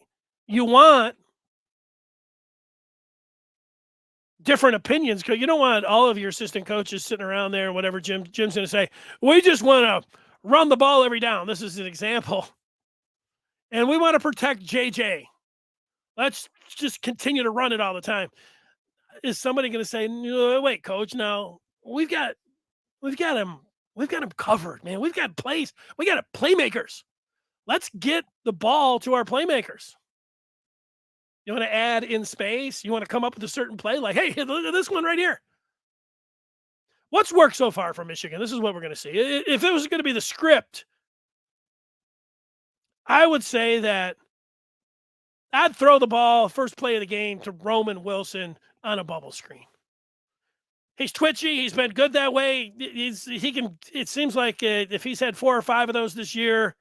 you want different opinions because you don't want all of your assistant coaches sitting around there and whatever Jim's going to say. We just want to run the ball every down. This is an example. And we want to protect JJ. Let's just continue to run it all the time. Is somebody going to say, no, wait, coach, no, we've got him covered, man. We've got plays. We got playmakers. Let's get the ball to our playmakers. You want to add in space? You want to come up with a certain play? Like, hey, look at this one right here. What's worked so far for Michigan? This is what we're going to see. If it was going to be the script, I would say that I'd throw the ball first play of the game to Roman Wilson on a bubble screen. He's twitchy. He's been good that way. It seems like if he's had 4 or 5 of those this year,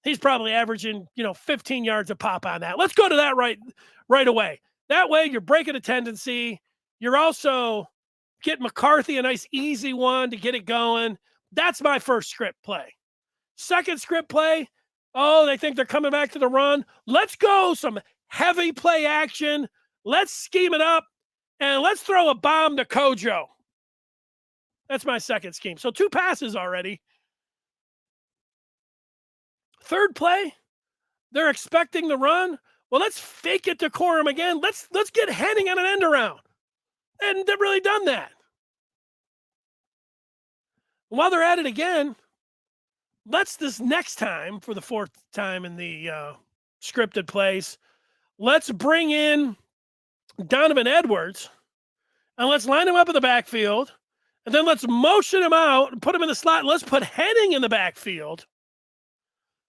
he's probably averaging, 15 yards a pop on that. Let's go to that right away. That way you're breaking a tendency. You're also getting McCarthy a nice easy one to get it going. That's my first script play. Second script play, they think they're coming back to the run. Let's go some heavy play action. Let's scheme it up, and let's throw a bomb to Kojo. That's my second scheme. So 2 passes already. Third play, they're expecting the run. Well, let's fake it to Corum again. Let's get Henning on an end around. And they've really done that. While they're at it again, let's this next time, for the 4th time in the scripted plays, let's bring in Donovan Edwards and let's line him up in the backfield. And then let's motion him out and put him in the slot. And let's put Henning in the backfield.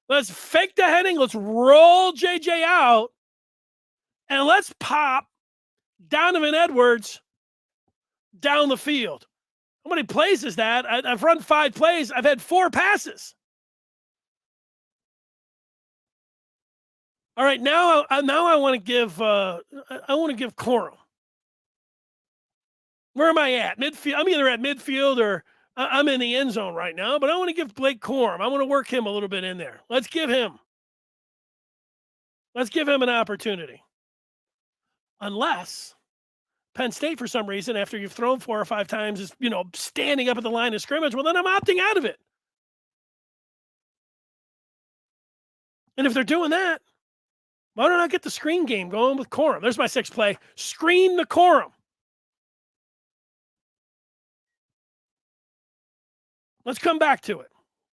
Let's fake the Henning. Let's roll JJ out. And let's pop Donovan Edwards down the field. How many plays is that? I've run 5 plays. I've had 4 passes. All right, now I want to give Corum. Where am I at? Midfield. I'm either at midfield or I'm in the end zone right now, but I want to give Blake Corum. I want to work him a little bit in there. Let's give him an opportunity. Unless Penn State, for some reason, after you've thrown 4 or 5 times, is standing up at the line of scrimmage. Well, then I'm opting out of it. And if they're doing that, why don't I get the screen game going with Corum? There's my 6th play. Screen the Corum. Let's come back to it.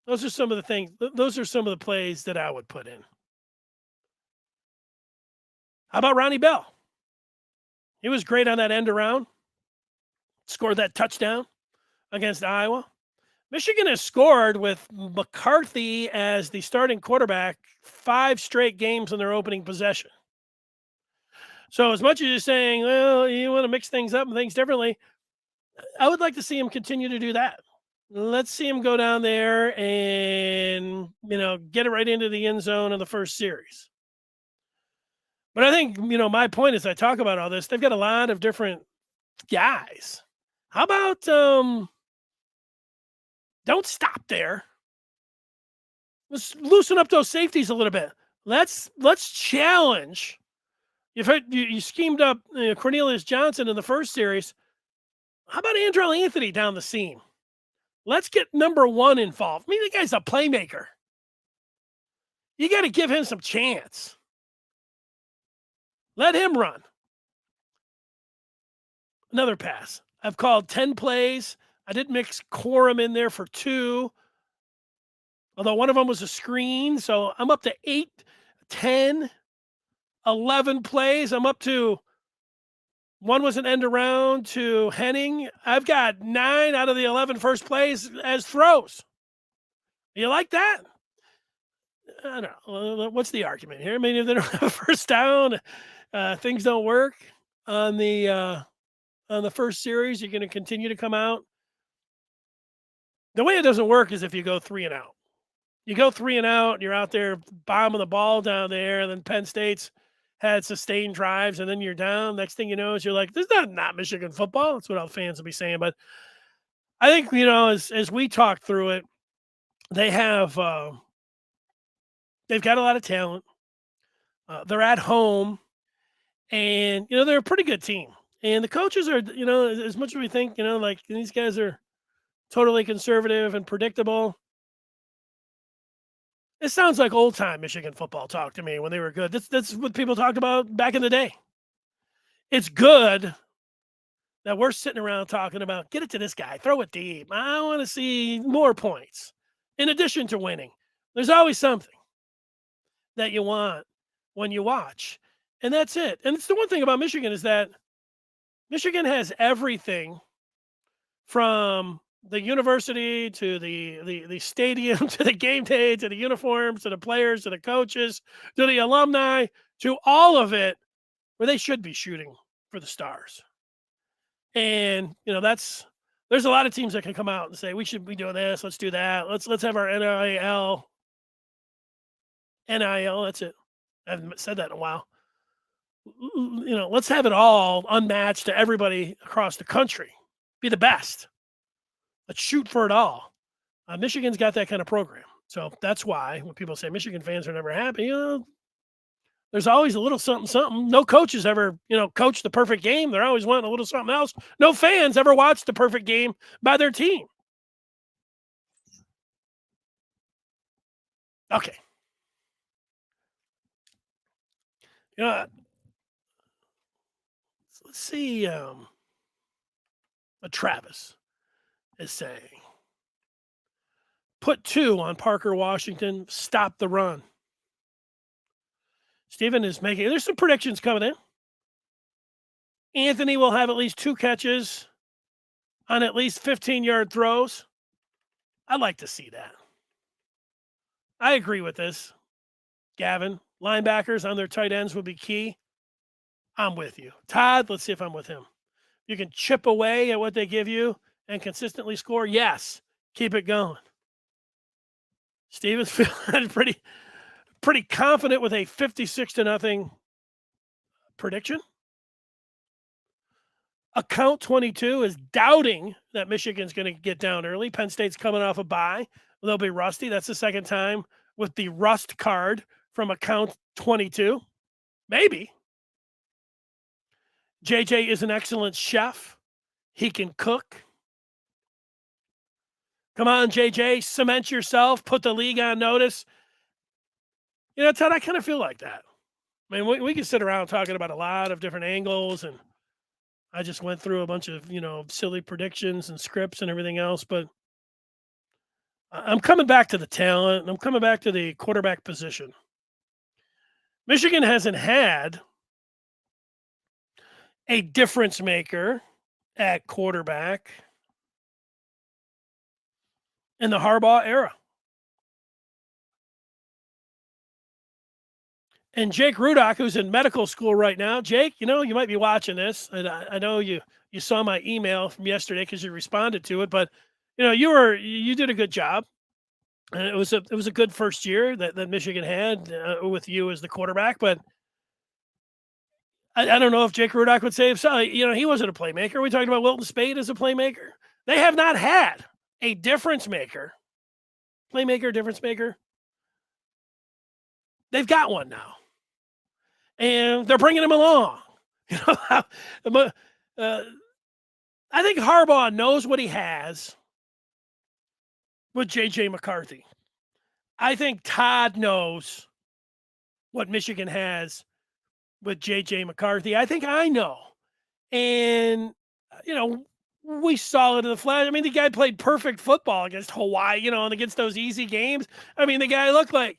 Those are some of the things. Those are some of the plays that I would put in. How about Ronnie Bell? He was great on that end around. Scored that touchdown against Iowa. Michigan has scored with McCarthy as the starting quarterback 5 straight games in their opening possession. So as much as you're saying, well, you want to mix things up and things differently, I would like to see him continue to do that. Let's see him go down there and, get it right into the end zone in the first series. But I think, my point as I talk about all this, they've got a lot of different guys. How about don't stop there. Let's loosen up those safeties a little bit. Let's challenge. You schemed up Cornelius Johnson in the first series. How about Andrell Anthony down the seam? Let's get number 1 involved. I mean, the guy's a playmaker. You got to give him some chance. Let him run. Another pass. I've called 10 plays. I did mix Corum in there for 2. Although one of them was a screen. So I'm up to 8, 10, 11 plays. I'm up to, one was an end around to Henning. I've got 9 out of the 11 first plays as throws. You like that? I don't know. What's the argument here? I mean, if they don't have a first down, things don't work on the first series, you're going to continue to come out. The way it doesn't work is if you go 3 and out. You go 3 and out, and you're out there bombing the ball down there, and then Penn State's had sustained drives, and then you're down. Next thing you know is you're like, this is not Michigan football. That's what all the fans will be saying. But I think, as we talk through it, they have they've got a lot of talent. They're at home, and, they're a pretty good team. And the coaches are, as much as we think, like these guys are totally conservative and predictable. It sounds like old time Michigan football talk to me when they were good. That's what people talked about back in the day. It's good that we're sitting around talking about, get it to this guy, throw it deep. I want to see more points. In addition to winning, there's always something that you want when you watch. And that's it. And it's the one thing about Michigan is that Michigan has everything from the university to the stadium to the game day to the uniforms to the players to the coaches to the alumni to all of it where they should be shooting for the stars. And there's a lot of teams that can come out and say we should be doing this, let's do that, let's have our NIL. That's it. I haven't said that in a while. Let's have it all unmatched to everybody across the country. Be the best. Let's shoot for it all. Michigan's got that kind of program. So that's why when people say Michigan fans are never happy, there's always a little something, something. No coach has ever, coached the perfect game. They're always wanting a little something else. No fans ever watched the perfect game by their team. Okay. Let's see what Travis is saying. Put 2 on Parker Washington. Stop the run. Steven is there's some predictions coming in. Anthony will have at least 2 catches on at least 15-yard throws. I'd like to see that. I agree with this. Gavin, linebackers on their tight ends would be key. I'm with you. Todd, let's see if I'm with him. You can chip away at what they give you and consistently score. Yes, keep it going. Steven's feeling pretty confident with a 56-0 prediction. Account 22 is doubting that Michigan's going to get down early. Penn State's coming off a bye. They'll be rusty. That's the second time with the rust card from account 22. Maybe. JJ is an excellent chef. He can cook. Come on, JJ, cement yourself, put the league on notice. You know, Ted, I kind of feel like that. I mean, we can sit around talking about a lot of different angles, and I just went through a bunch of, silly predictions and scripts and everything else, but I'm coming back to the talent, and I'm coming back to the quarterback position. Michigan hasn't had a difference maker at quarterback in the Harbaugh era. And Jake Rudock, who's in medical school right now. Jake, you might be watching this. And I know you saw my email from yesterday because you responded to it, but you did a good job. And it was a good first year that Michigan had with you as the quarterback, but I don't know if Jake Rudock would say so. He wasn't a playmaker. We talked about Wilton Spade as a playmaker. They have not had a difference maker, difference maker. They've got one now, and they're bringing him along. I think Harbaugh knows what he has with J.J. McCarthy. I think Todd knows what Michigan has with J.J. McCarthy. I think I know. And, we saw it in the flash. I mean, the guy played perfect football against Hawaii, and against those easy games. I mean, the guy looked like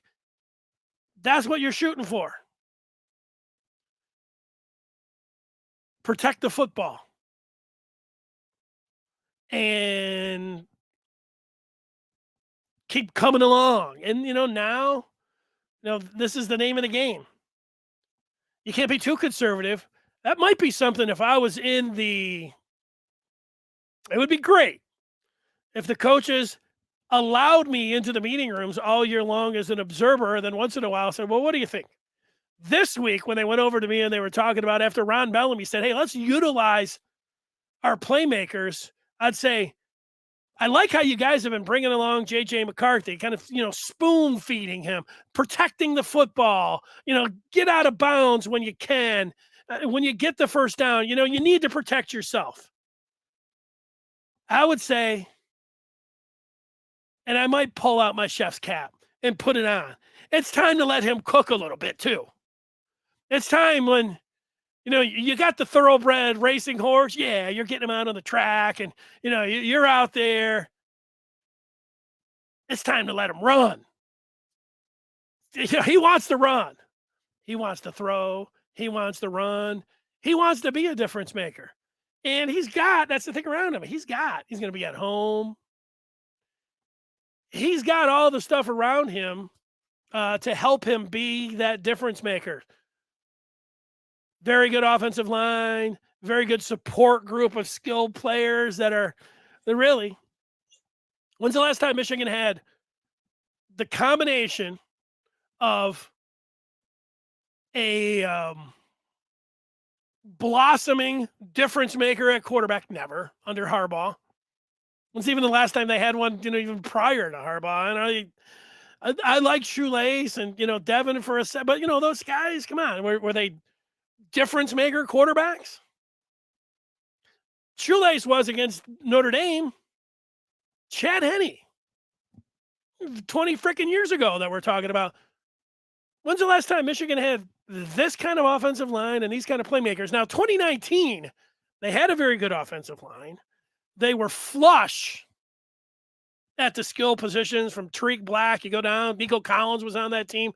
that's what you're shooting for. Protect the football. And keep coming along. And, now, this is the name of the game. You can't be too conservative. That might be something if I was it would be great if the coaches allowed me into the meeting rooms all year long as an observer, and then once in a while said, well, what do you think? This week, when they went over to me and they were talking about after Ron Bellamy said, hey, let's utilize our playmakers, I'd say, I like how you guys have been bringing along J.J. McCarthy, kind of, spoon feeding him, protecting the football, get out of bounds when you can. When you get the first down, you need to protect yourself. I would say, and I might pull out my chef's cap and put it on, it's time to let him cook a little bit too. It's time when, you got the thoroughbred racing horse. Yeah, you're getting him out on the track and, you're out there. It's time to let him run. He wants to run. He wants to throw. He wants to run. He wants to be a difference maker. And that's the thing around him. He's going to be at home. He's got all the stuff around him to help him be that difference maker. Very good offensive line, very good support group of skilled players they're really. When's the last time Michigan had the combination of a blossoming difference maker at quarterback? Never, under Harbaugh. When's even the last time they had one, even prior to Harbaugh? And I like Shoelace and, Devin for a set, but, those guys, come on, were they difference maker quarterbacks? Shoelace was against Notre Dame. Chad Henne, 20 freaking years ago that we're talking about. When's the last time Michigan had this kind of offensive line and these kind of playmakers? Now, 2019, they had a very good offensive line. They were flush at the skill positions from Tariq Black. You go down, Nico Collins was on that team.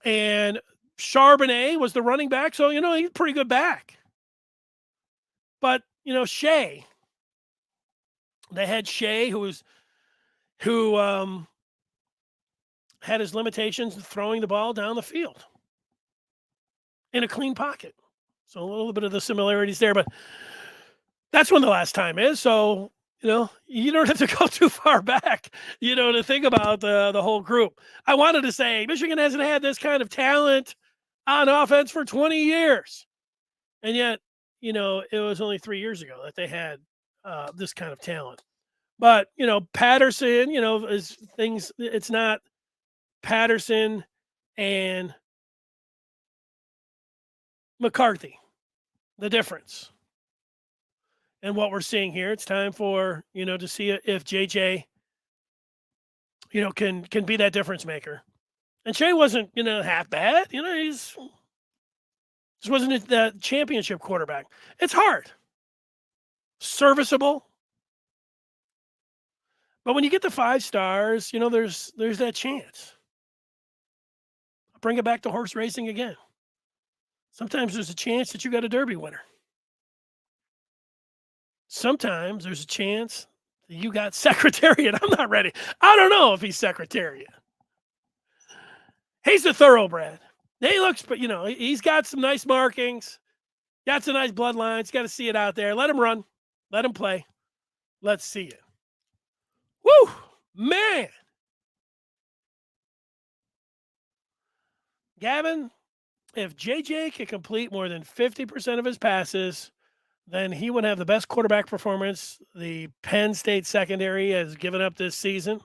And Charbonnet was the running back. So, he's a pretty good back. But, Shea, they had Shea who had his limitations throwing the ball down the field in a clean pocket. So a little bit of the similarities there, but that's when the last time is. So You don't have to go too far back, to think about the whole group. I wanted to say Michigan hasn't had this kind of talent on offense for 20 years. And yet, it was only 3 years ago that they had this kind of talent. But, Patterson, is things, it's not Patterson and McCarthy, the difference. And what we're seeing here, it's time for, to see if JJ, can be that difference maker. And Shea wasn't, half bad. He's just wasn't the championship quarterback. It's hard. Serviceable. But when you get the 5 stars, there's that chance. Bring it back to horse racing again. Sometimes there's a chance that you got a Derby winner. Sometimes there's a chance that you got Secretariat. I'm not ready. I don't know if he's Secretariat. He's a thoroughbred. He looks, but he's got some nice markings. Got some nice bloodlines. Got to see it out there. Let him run. Let him play. Let's see it. Woo, man. Gavin, if JJ can complete more than 50% of his passes, then he would have the best quarterback performance the Penn State secondary has given up this season.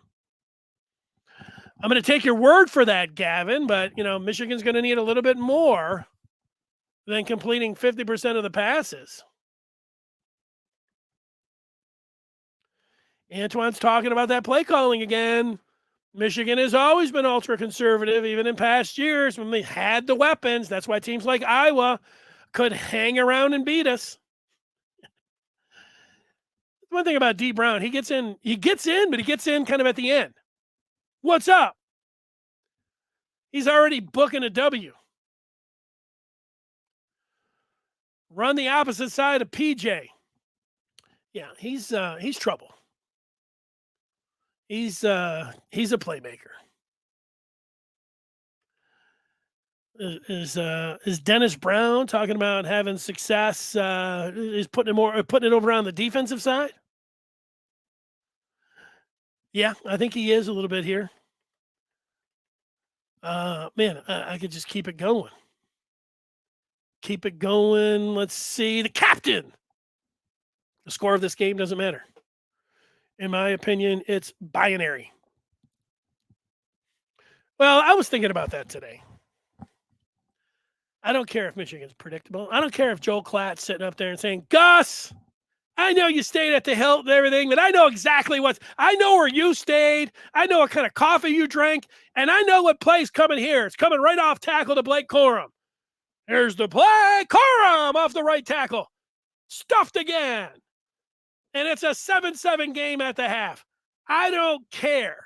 I'm going to take your word for that, Gavin, but, Michigan's going to need a little bit more than completing 50% of the passes. Antoine's talking about that play calling again. Michigan has always been ultra-conservative, even in past years when they had the weapons. That's why teams like Iowa could hang around and beat us. One thing about D. Brown, he gets in, but he gets in kind of at the end. What's up? He's already booking a W. Run the opposite side of PJ. Yeah, he's trouble. He's a playmaker. Is Dennis Brown talking about having success? Is putting it over on the defensive side? Yeah, I think he is a little bit here. Man, I could just keep it going. Keep it going. Let's see. The captain. The score of this game doesn't matter. In my opinion, it's binary. Well, I was thinking about that today. I don't care if Michigan's predictable. I don't care if Joel Klatt's sitting up there and saying, Gus, I know you stayed at the Hilton and everything, but I know exactly I know where you stayed. I know what kind of coffee you drank, and I know what play's coming here. It's coming right off tackle to Blake Corum. Here's the play. Corum off the right tackle. Stuffed again. And it's a 7-7 game at the half. I don't care.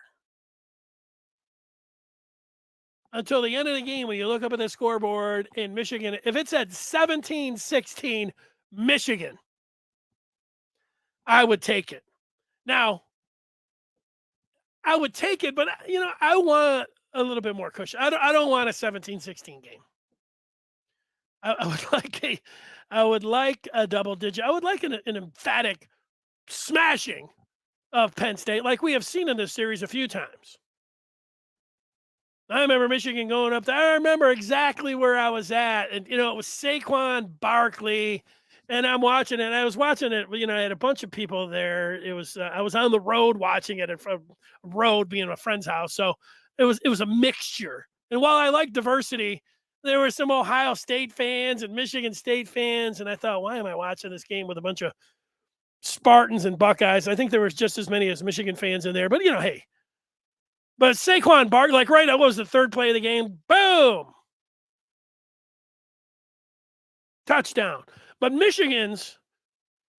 Until the end of the game, when you look up at the scoreboard in Michigan, if it's at 17-16 Michigan, I would take it. Now, I would take it, but I want a little bit more cushion. I don't want a 17-16 game. I would like a double digit. I would like an emphatic smashing of Penn State, like we have seen in this series a few times. I remember Michigan going up there. I remember exactly where I was at. And, it was Saquon Barkley. And I'm watching it. I was watching it. I had a bunch of people there. It was I was on the road watching it from road being a friend's house. So it was a mixture. And while I like diversity, there were some Ohio State fans and Michigan State fans. And I thought, why am I watching this game with a bunch of Spartans and Buckeyes? I think there was just as many as Michigan fans in there. But, hey. But Saquon Barkley, that was the third play of the game. Boom! Touchdown. But Michigan's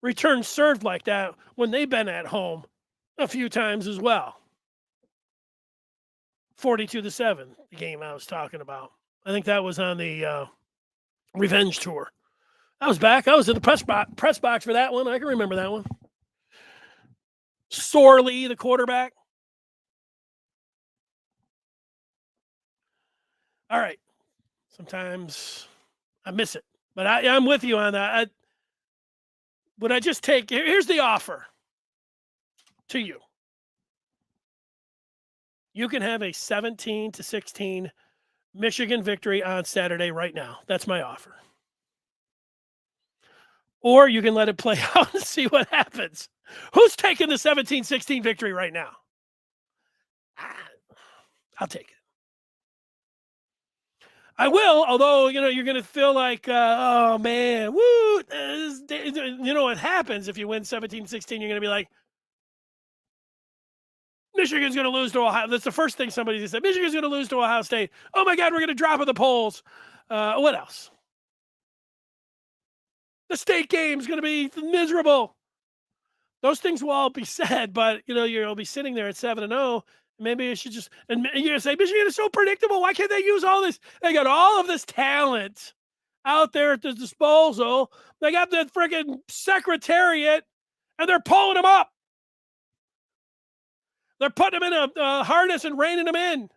return served like that when they've been at home a few times as well. 42-7, the game I was talking about. I think that was on the revenge tour. I was back. I was in the press box for that one. I can remember that one. Sorley, the quarterback. All right. Sometimes I miss it, but I'm with you on that. Would I just take, here's the offer. to you. You can have a 17-16 Michigan victory on Saturday right now. That's my offer. Or you can let it play out and see what happens. Who's taking the 17-16 victory right now? I'll take it. I will, although, you're going to feel like, oh, man, woo. You know what happens if you win 17-16, you're going to be like, Michigan's going to lose to Ohio. That's the first thing somebody said. Michigan's going to lose to Ohio State. Oh, my God, we're going to drop in the polls. What else? The state game's going to be miserable. Those things will all be said, but, you'll be sitting there at 7-0. Maybe it should just, and you're going to say, Michigan is so predictable. Why can't they use all this? They got all of this talent out there at the disposal. They got the freaking secretariat, and they're pulling them up. They're putting them in a harness and reining them in.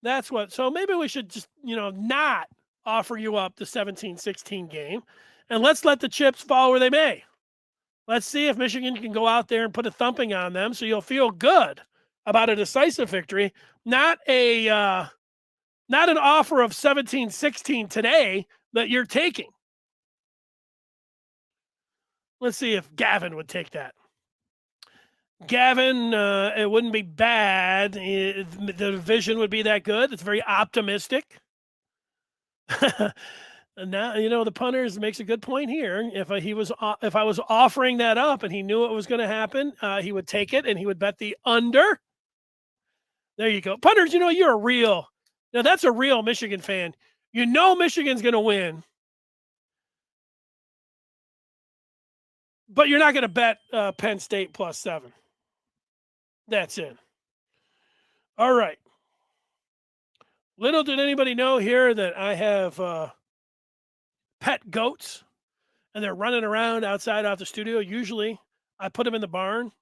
That's what. So maybe we should just, not offer you up the 17-16 game, and let's let the chips fall where they may. Let's see if Michigan can go out there and put a thumping on them, so you'll feel good about a decisive victory, not an offer of 17-16 today that you're taking. Let's see if Gavin would take that. Gavin, it wouldn't be bad. The division would be that good. It's very optimistic. And now, the punters makes a good point here. If I was offering that up and he knew it was going to happen, he would take it and he would bet the under. There you go. Punters, that's a real Michigan fan. Michigan's going to win, but you're not going to bet Penn State +7. That's it. All right. Little did anybody know here that I have pet goats, and they're running around outside off the studio. Usually I put them in the barn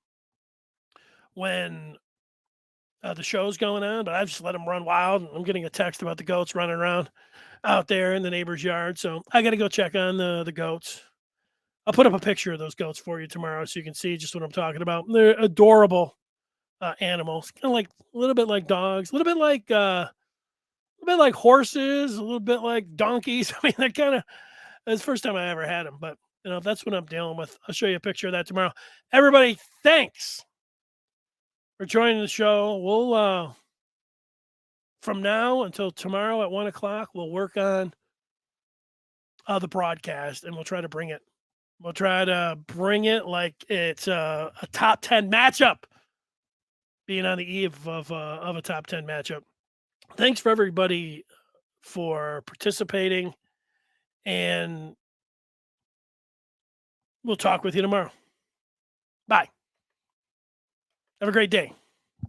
when the show's going on, but I just let them run wild. I'm getting a text about the goats running around out there in the neighbor's yard. So I got to go check on the goats. I'll put up a picture of those goats for you tomorrow so you can see just what I'm talking about. They're adorable animals, kind of like a little bit like dogs, a little bit like horses, a little bit like donkeys. I mean, they're kind of, it's the first time I ever had them, but that's what I'm dealing with. I'll show you a picture of that tomorrow. Everybody, thanks for joining the show. We'll, from now until tomorrow at 1:00, we'll work on the broadcast, and we'll try to bring it. We'll try to bring it like it's a top 10 matchup, being on the eve of a top 10 matchup. Thanks for everybody for participating, and we'll talk with you tomorrow. Bye. Have a great day.